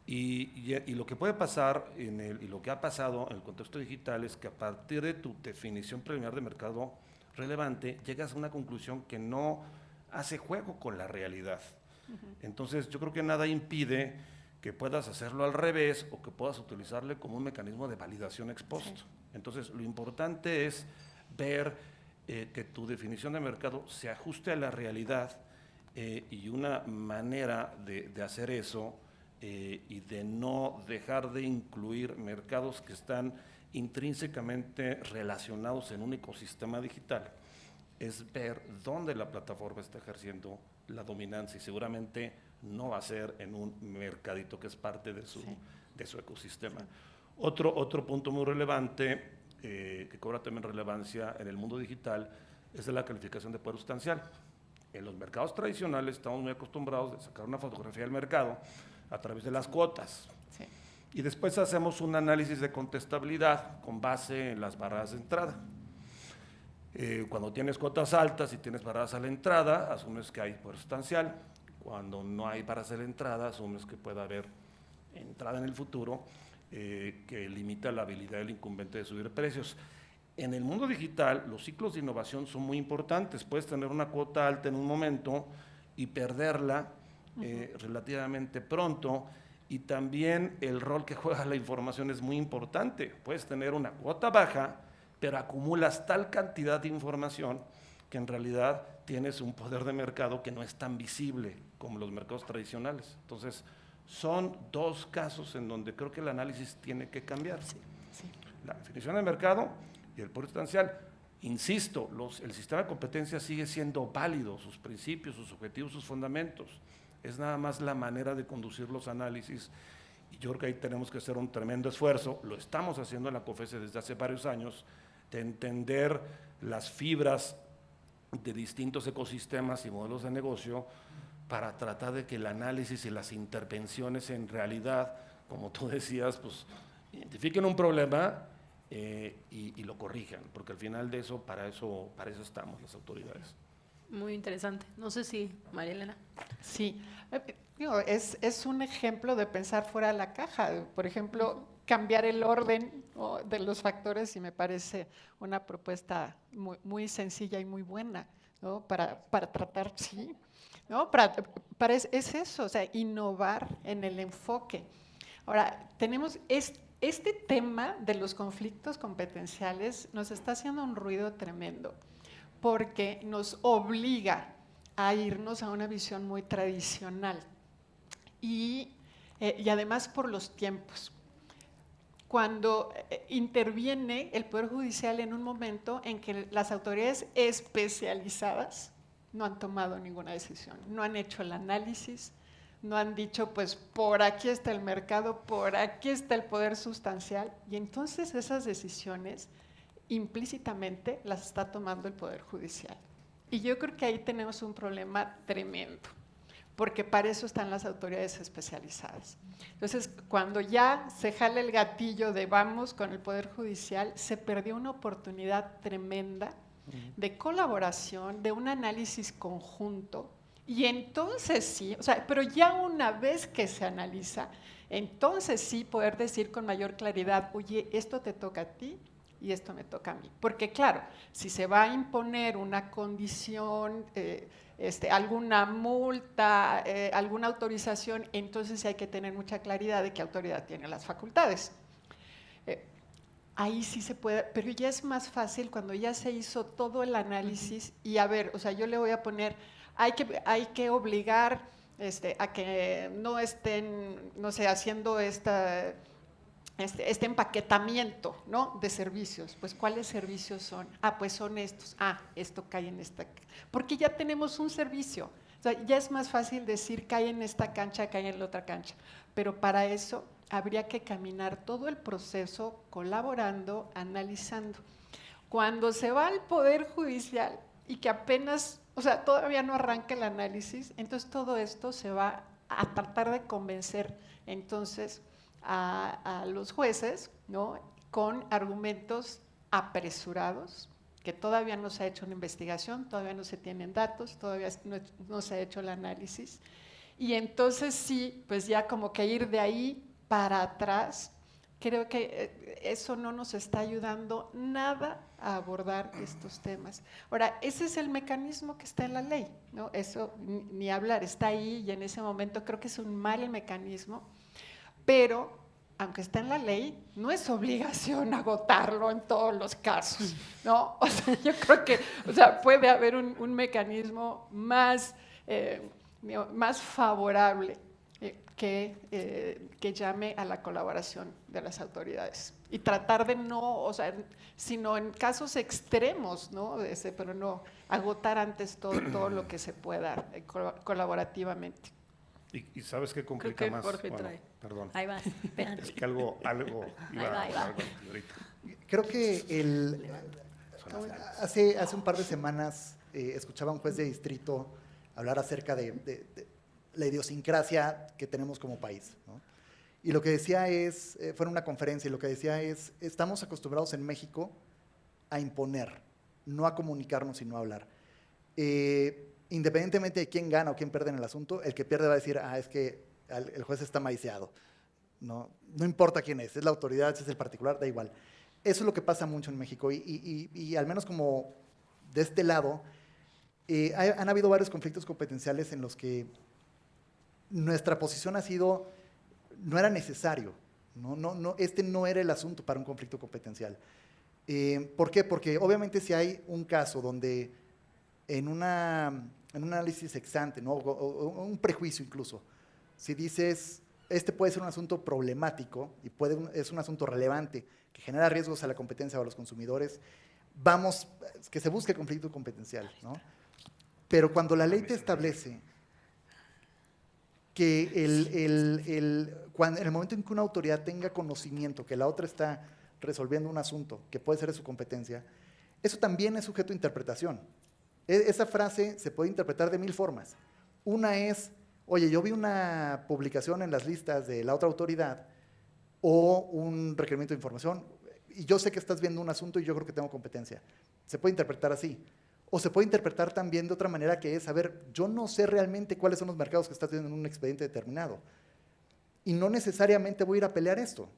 y lo que puede pasar y lo que ha pasado en el contexto digital es que a partir de tu definición preliminar de mercado relevante llegas a una conclusión que no hace juego con la realidad. Entonces yo creo que nada impide que puedas hacerlo al revés o que puedas utilizarle como un mecanismo de validación ex post. Entonces lo importante es ver que tu definición de mercado se ajuste a la realidad y una manera de hacer eso y de no dejar de incluir mercados que están intrínsecamente relacionados en un ecosistema digital es ver dónde la plataforma está ejerciendo la dominancia y seguramente no va a ser en un mercadito que es parte de su ecosistema. Otro punto muy relevante que cobra también relevancia en el mundo digital es de la calificación de poder sustancial. En los mercados tradicionales estamos muy acostumbrados a sacar una fotografía del mercado a través de las cuotas. Sí. Y después hacemos un análisis de contestabilidad con base en las barreras de entrada. Cuando tienes cuotas altas y tienes barreras a la entrada, asumes que hay poder sustancial. Cuando no hay barreras a la entrada, asumes que puede haber entrada en el futuro que limita la habilidad del incumbente de subir precios. En el mundo digital, los ciclos de innovación son muy importantes. Puedes tener una cuota alta en un momento y perderla relativamente pronto. Y también el rol que juega la información es muy importante. Puedes tener una cuota baja, pero acumulas tal cantidad de información que en realidad tienes un poder de mercado que no es tan visible como los mercados tradicionales. Entonces, son dos casos en donde creo que el análisis tiene que cambiar. La definición de mercado y el poder sustancial. Insisto, el sistema de competencia sigue siendo válido, sus principios, sus objetivos, sus fundamentos. Es nada más la manera de conducir los análisis y yo creo que ahí tenemos que hacer un tremendo esfuerzo, lo estamos haciendo en la COFESE desde hace varios años, de entender las fibras de distintos ecosistemas y modelos de negocio para tratar de que el análisis y las intervenciones en realidad, como tú decías, pues identifiquen un problema y lo corrijan, porque al final de eso, para eso estamos las autoridades. Muy interesante. No sé si, María Elena. Sí, es un ejemplo de pensar fuera de la caja. Por ejemplo, cambiar el orden de los factores y me parece una propuesta muy sencilla y muy buena, ¿no? Para tratar, sí, ¿no? Es eso, o sea, innovar en el enfoque. Ahora, tenemos este tema de los conflictos competenciales nos está haciendo un ruido tremendo porque nos obliga a irnos a una visión muy tradicional y además por los tiempos. Cuando interviene el Poder Judicial en un momento en que las autoridades especializadas no han tomado ninguna decisión, no han hecho el análisis, no han dicho, pues, por aquí está el mercado, por aquí está el poder sustancial, y entonces esas decisiones implícitamente las está tomando el Poder Judicial. Y yo creo que ahí tenemos un problema tremendo, porque para eso están las autoridades especializadas. Entonces, cuando ya se jala el gatillo de vamos con el Poder Judicial, se perdió una oportunidad tremenda de colaboración, de un análisis conjunto, y entonces sí, o sea, pero ya una vez que se analiza, entonces sí poder decir con mayor claridad, oye, esto te toca a ti y esto me toca a mí. Porque claro, si se va a imponer una condición, alguna multa, alguna autorización, entonces sí hay que tener mucha claridad de qué autoridad tiene las facultades. Ahí sí se puede, pero ya es más fácil cuando ya se hizo todo el análisis y a ver, o sea, yo le voy a poner, hay que obligar a que no estén, no sé, haciendo este empaquetamiento, ¿no?, de servicios. Pues, ¿cuáles servicios son? Ah, pues son estos. Ah, esto cae en esta. Porque ya tenemos un servicio. O sea, ya es más fácil decir cae en esta cancha, cae en la otra cancha. Pero para eso habría que caminar todo el proceso colaborando, analizando. Cuando se va al Poder Judicial y que apenas, o sea, todavía no arranca el análisis, entonces todo esto se va a tratar de convencer entonces a los jueces, ¿no?, con argumentos apresurados, que todavía no se ha hecho una investigación, todavía no se tienen datos, todavía no se ha hecho el análisis, y entonces sí, pues ya como que ir de ahí para atrás, creo que eso no nos está ayudando nada a abordar estos temas. Ahora, ese es el mecanismo que está en la ley, ¿no? Eso ni hablar, está ahí y en ese momento creo que es un mal mecanismo, pero aunque está en la ley, no es obligación agotarlo en todos los casos, ¿no? O sea, yo creo que, o sea, puede haber un mecanismo más favorable que llame a la colaboración de las autoridades y tratar de no, o sea, sino en casos extremos, ¿no?, pero no agotar antes todo lo que se pueda colaborativamente. Y ¿sabes qué complica Creo que más? Jorge Bueno, trae. perdón. Ahí va, espérate. Es que algo iba va. a algo ahorita. Creo que hace un par de semanas escuchaba a un juez de distrito hablar acerca de la idiosincrasia que tenemos como país, ¿no? Y lo que decía es, fue en una conferencia, y lo que decía es, estamos acostumbrados en México a imponer, no a comunicarnos, sino a hablar. Independientemente de quién gana o quién pierde en el asunto, el que pierde va a decir, es que el juez está maiciado. No importa quién es la autoridad, si es el particular, da igual. Eso es lo que pasa mucho en México y al menos como de este lado, han habido varios conflictos competenciales en los que nuestra posición ha sido, no era necesario, este no era el asunto para un conflicto competencial. ¿Por qué? Porque obviamente si hay un caso donde en un análisis ex ante, ¿no?, o un prejuicio incluso, si dices, este puede ser un asunto problemático y es un asunto relevante que genera riesgos a la competencia o a los consumidores, que se busque el conflicto competencial, ¿no? Pero cuando la ley te establece que en el momento en que una autoridad tenga conocimiento que la otra está resolviendo un asunto que puede ser de su competencia, eso también es sujeto a interpretación. Esa frase se puede interpretar de 1000 formas. Una es, oye, yo vi una publicación en las listas de la otra autoridad o un requerimiento de información y yo sé que estás viendo un asunto y yo creo que tengo competencia. Se puede interpretar así. O se puede interpretar también de otra manera, que es, a ver, yo no sé realmente cuáles son los mercados que estás viendo en un expediente determinado y no necesariamente voy a ir a pelear esto.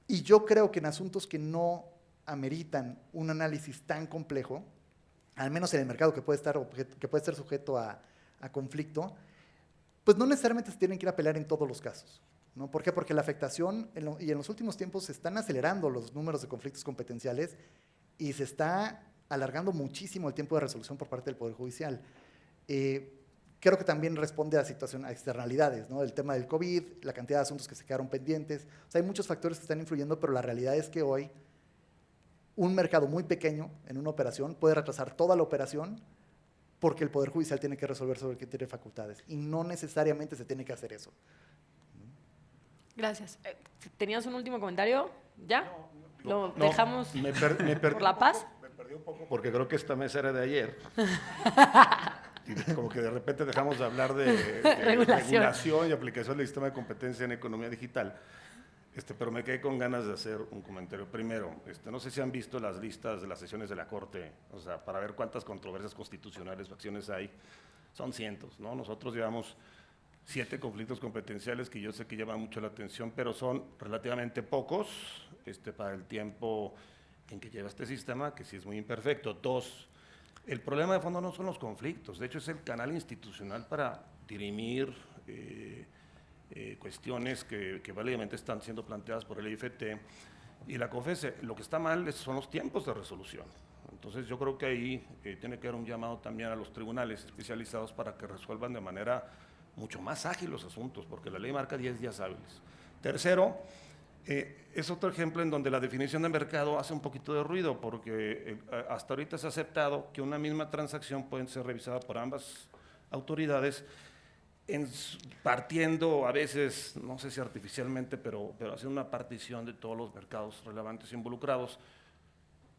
Y yo creo que en asuntos que no ameritan un análisis tan complejo, al menos en el mercado que puede estar sujeto a conflicto, pues no necesariamente se tienen que ir a pelear en todos los casos, ¿no? ¿Por qué? Porque la afectación, y en los últimos tiempos se están acelerando los números de conflictos competenciales y se está alargando muchísimo el tiempo de resolución por parte del Poder Judicial. Creo que también responde a externalidades, ¿no? El tema del COVID, la cantidad de asuntos que se quedaron pendientes. O sea, hay muchos factores que están influyendo, pero la realidad es que hoy un mercado muy pequeño en una operación puede retrasar toda la operación porque el Poder Judicial tiene que resolver sobre qué tiene facultades y no necesariamente se tiene que hacer eso. Gracias. ¿Tenías un último comentario? ¿Ya? ¿Lo No, dejamos me perdí por la paz? Me perdí un poco porque creo que esta mesa era de ayer. Y como que de repente dejamos de hablar de regulación y aplicación del sistema de competencia en economía digital. Pero me quedé con ganas de hacer un comentario. Primero, no sé si han visto las listas de las sesiones de la Corte, o sea, para ver cuántas controversias constitucionales o acciones hay. Son cientos, ¿no? Nosotros llevamos 7 conflictos competenciales que yo sé que llaman mucho la atención, pero son relativamente pocos para el tiempo en que lleva este sistema, que sí es muy imperfecto. 2, el problema de fondo no son los conflictos, de hecho es el canal institucional para dirimir cuestiones que válidamente están siendo planteadas por el IFT y la COFESE. Lo que está mal son los tiempos de resolución. Entonces yo creo que ahí tiene que haber un llamado también a los tribunales especializados para que resuelvan de manera mucho más ágil los asuntos, porque la ley marca 10 días hábiles. Tercero, es otro ejemplo en donde la definición de mercado hace un poquito de ruido, porque hasta ahorita se ha aceptado que una misma transacción puede ser revisada por ambas autoridades, partiendo a veces, no sé si artificialmente, pero haciendo una partición de todos los mercados relevantes involucrados.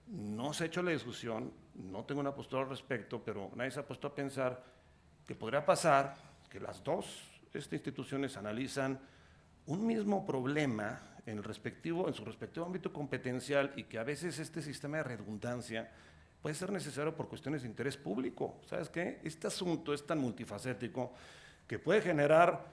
No se ha hecho la discusión, no tengo una postura al respecto, pero nadie se ha puesto a pensar que podría pasar que las dos instituciones analizan un mismo problema en su respectivo ámbito competencial y que a veces este sistema de redundancia puede ser necesario por cuestiones de interés público. ¿Sabes qué? Este asunto es tan multifacético que puede generar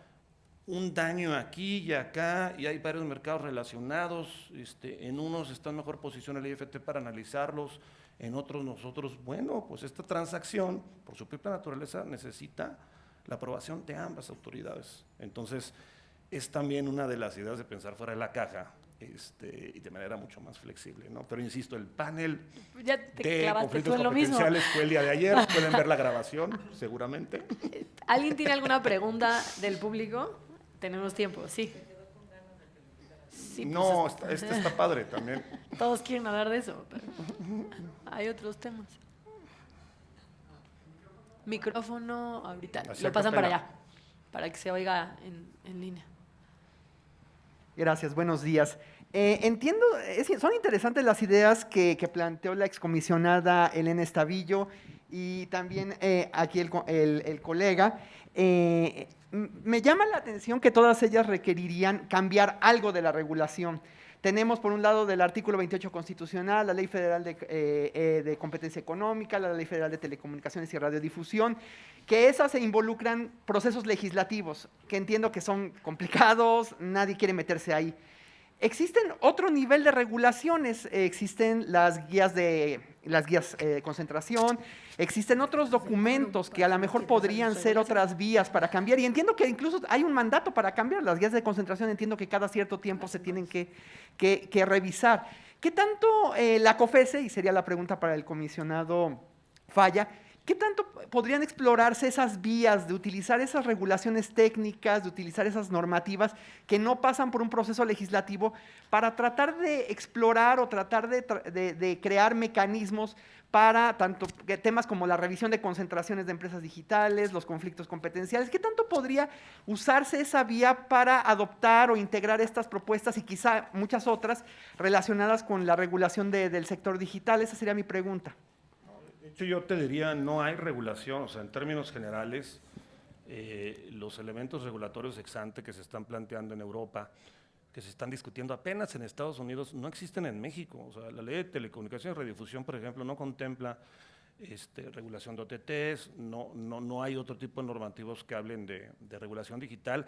un daño aquí y acá, y hay varios mercados relacionados, en unos está en mejor posición el IFT para analizarlos, en otros nosotros, bueno, pues esta transacción, por su propia naturaleza, necesita la aprobación de ambas autoridades. Entonces, es también una de las ideas de pensar fuera de la caja, y de manera mucho más flexible, ¿no? Pero insisto, el panel de conflictos competenciales fue el día de ayer, pueden ver la grabación, seguramente. ¿Alguien tiene alguna pregunta del público? Tenemos tiempo, sí. Sí, no, pues está padre también. Todos quieren hablar de eso, pero hay otros temas. Micrófono ahorita, lo pasan para allá, para que se oiga en línea. Gracias, buenos días. Entiendo, son interesantes las ideas que planteó la excomisionada Elena Estavillo y también aquí el colega. Me llama la atención que todas ellas requerirían cambiar algo de la regulación. Tenemos, por un lado, del artículo 28 constitucional, la Ley Federal de Competencia Económica, la Ley Federal de Telecomunicaciones y Radiodifusión, que esas se involucran procesos legislativos, que entiendo que son complicados, nadie quiere meterse ahí. Existen otro nivel de regulaciones, existen las guías de concentración, existen otros documentos que a lo mejor podrían ser otras vías para cambiar, y entiendo que incluso hay un mandato para cambiar las guías de concentración, entiendo que cada cierto tiempo se tienen que revisar. ¿Qué tanto la COFESE, y sería la pregunta para el comisionado Falla, qué tanto podrían explorarse esas vías de utilizar esas regulaciones técnicas, de utilizar esas normativas que no pasan por un proceso legislativo para tratar de explorar o tratar de crear mecanismos para tanto temas como la revisión de concentraciones de empresas digitales, los conflictos competenciales? ¿Qué tanto podría usarse esa vía para adoptar o integrar estas propuestas y quizá muchas otras relacionadas con la regulación del sector digital? Esa sería mi pregunta. Yo te diría, no hay regulación, o sea, en términos generales, los elementos regulatorios ex ante que se están planteando en Europa, que se están discutiendo apenas en Estados Unidos, no existen en México. O sea, la ley de telecomunicaciones y radiodifusión, por ejemplo, no contempla regulación de OTTs, no hay otro tipo de normativos que hablen de regulación digital,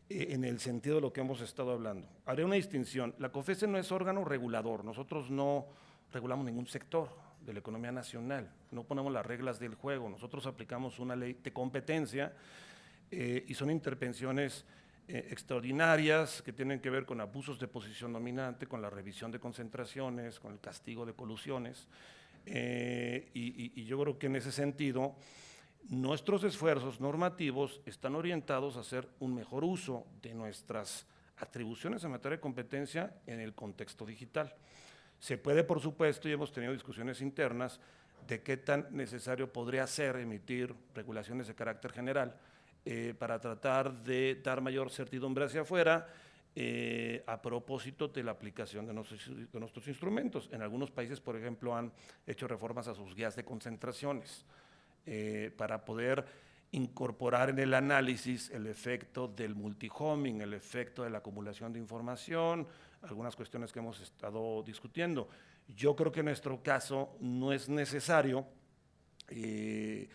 en el sentido de lo que hemos estado hablando. Haré una distinción, la COFESE no es órgano regulador, nosotros no regulamos ningún sector de la economía nacional, no ponemos las reglas del juego, nosotros aplicamos una ley de competencia y son intervenciones extraordinarias que tienen que ver con abusos de posición dominante, con la revisión de concentraciones, con el castigo de colusiones, y yo creo que en ese sentido nuestros esfuerzos normativos están orientados a hacer un mejor uso de nuestras atribuciones en materia de competencia en el contexto digital. Se puede, por supuesto, y hemos tenido discusiones internas de qué tan necesario podría ser emitir regulaciones de carácter general para tratar de dar mayor certidumbre hacia afuera a propósito de la aplicación de nuestros instrumentos. En algunos países, por ejemplo, han hecho reformas a sus guías de concentraciones. para poder incorporar en el análisis el efecto del multihoming, el efecto de la acumulación de información, algunas cuestiones que hemos estado discutiendo. Yo creo que en nuestro caso no es necesario, en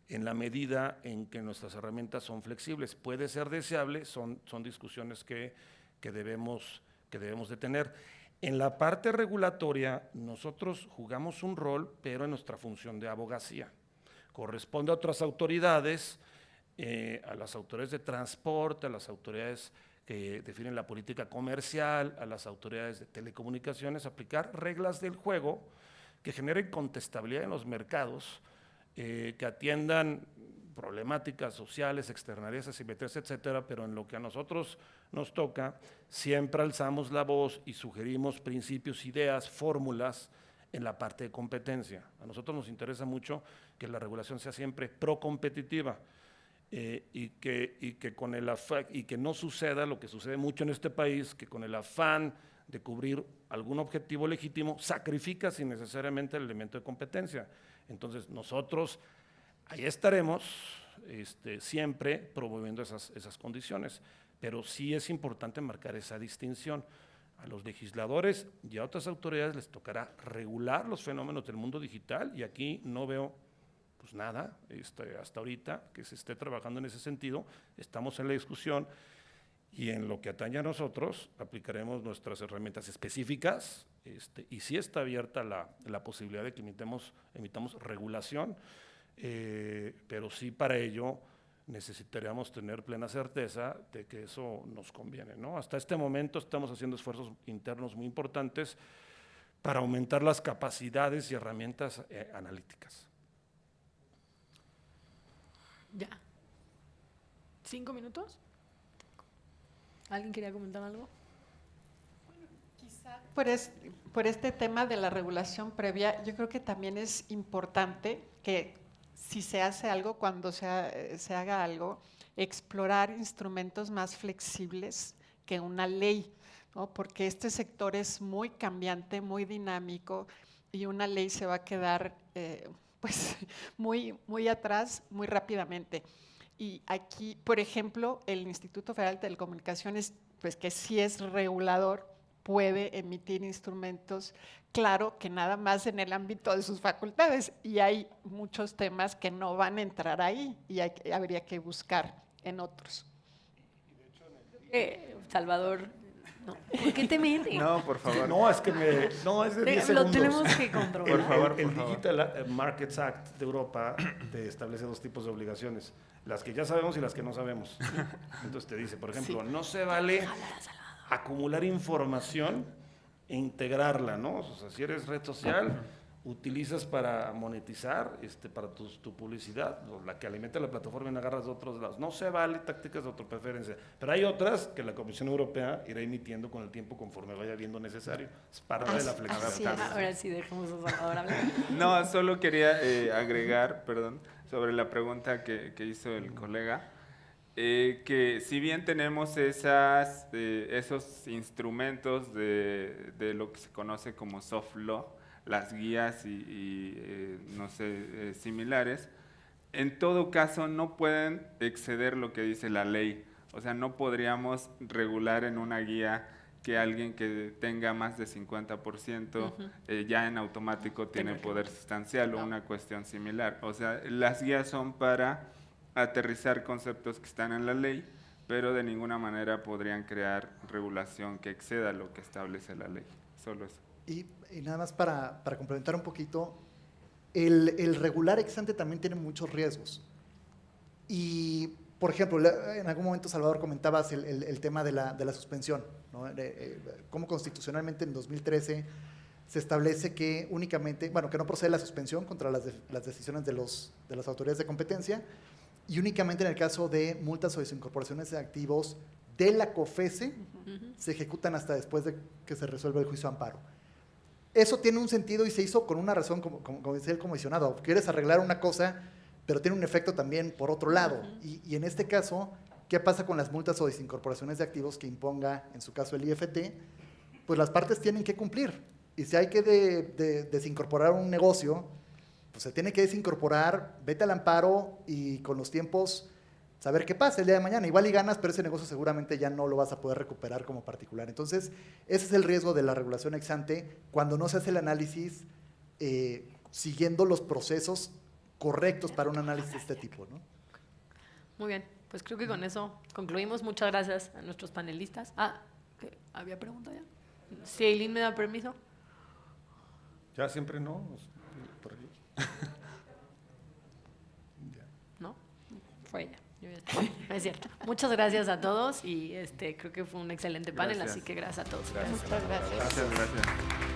la medida en que nuestras herramientas son flexibles. Puede ser deseable, son discusiones que debemos de tener. En la parte regulatoria, nosotros jugamos un rol, pero en nuestra función de abogacía. Corresponde a otras autoridades, a las autoridades de transporte, a las autoridades que definen la política comercial, a las autoridades de telecomunicaciones, aplicar reglas del juego que generen contestabilidad en los mercados, que atiendan problemáticas sociales, externalidades, asimetrías, etcétera, pero en lo que a nosotros nos toca, siempre alzamos la voz y sugerimos principios, ideas, fórmulas en la parte de competencia. A nosotros nos interesa mucho que la regulación sea siempre procompetitiva y que no suceda lo que sucede mucho en este país, que con el afán de cubrir algún objetivo legítimo sacrificas innecesariamente el elemento de competencia. Entonces nosotros ahí estaremos siempre promoviendo esas condiciones, pero sí es importante marcar esa distinción. A los legisladores y a otras autoridades les tocará regular los fenómenos del mundo digital y aquí no veo pues nada hasta ahorita que se esté trabajando en ese sentido. Estamos en la discusión y en lo que atañe a nosotros aplicaremos nuestras herramientas específicas y sí está abierta la posibilidad de que emitamos regulación, pero sí para ello necesitaríamos tener plena certeza de que eso nos conviene, ¿no? Hasta este momento estamos haciendo esfuerzos internos muy importantes para aumentar las capacidades y herramientas analíticas. Ya. 5 minutos. ¿Alguien quería comentar algo? Quizá por este tema de la regulación previa, yo creo que también es importante que si se hace algo, cuando se haga algo, explorar instrumentos más flexibles que una ley, ¿no? Porque este sector es muy cambiante, muy dinámico y una ley se va a quedar pues muy atrás muy rápidamente. Y aquí, por ejemplo, el Instituto Federal de Telecomunicaciones, pues que sí es regulador, puede emitir instrumentos, claro que nada más en el ámbito de sus facultades, y hay muchos temas que no van a entrar ahí y habría que buscar en otros. Salvador, no. ¿Por qué te metes? No, por favor. No, es que es de 10 segundos. Lo tenemos que controlar. Por favor, El Digital Markets Act de Europa te establece 2 tipos de obligaciones, las que ya sabemos y las que no sabemos. Entonces te dice, por ejemplo, no se vale acumular información e integrarla, ¿no? O sea, si eres red social, utilizas para monetizar, para tu publicidad, la que alimenta la plataforma y agarras de otros lados. No se vale tácticas de autopreferencia, pero hay otras que la Comisión Europea irá emitiendo con el tiempo conforme vaya viendo necesario. Es parte de la flexibilidad. Ahora sí, dejemos a Salvador hablar. No, solo quería agregar, sobre la pregunta que hizo el colega, que si bien tenemos esos instrumentos de lo que se conoce como soft law, las guías no sé, similares, en todo caso no pueden exceder lo que dice la ley. O sea, no podríamos regular en una guía que alguien que tenga más de 50% ya en automático tiene poder sustancial o una cuestión similar. O sea, las guías son para aterrizar conceptos que están en la ley, pero de ninguna manera podrían crear regulación que exceda lo que establece la ley. Solo eso. Y nada más para complementar un poquito, el regular ex ante también tiene muchos riesgos. Y, por ejemplo, en algún momento, Salvador, comentabas el tema de la suspensión, ¿no? Cómo constitucionalmente en 2013 se establece que únicamente, que no procede la suspensión contra las decisiones de las autoridades de competencia y únicamente en el caso de multas o desincorporaciones de activos de la COFESE se ejecutan hasta después de que se resuelva el juicio de amparo. Eso tiene un sentido y se hizo con una razón, como decía el comisionado. Quieres arreglar una cosa, pero tiene un efecto también por otro lado. Y en este caso, ¿qué pasa con las multas o desincorporaciones de activos que imponga, en su caso, el IFT? Pues las partes tienen que cumplir. Y si hay que desincorporar un negocio, pues se tiene que desincorporar, vete al amparo y con los tiempos saber qué pasa el día de mañana. Igual y ganas, pero ese negocio seguramente ya no lo vas a poder recuperar como particular. Entonces, ese es el riesgo de la regulación ex ante cuando no se hace el análisis siguiendo los procesos correctos para un análisis de este tipo, ¿no? Muy bien, pues creo que con eso concluimos. Muchas gracias a nuestros panelistas. ¿Había pregunta ya? Si Eileen me da permiso. Ya siempre no, por aquí. ¿No? Fue ella. Yo ya estaba. Es cierto. Muchas gracias a todos y creo que fue un excelente panel, Gracias. así que gracias a todos. Gracias. Muchas gracias. Gracias.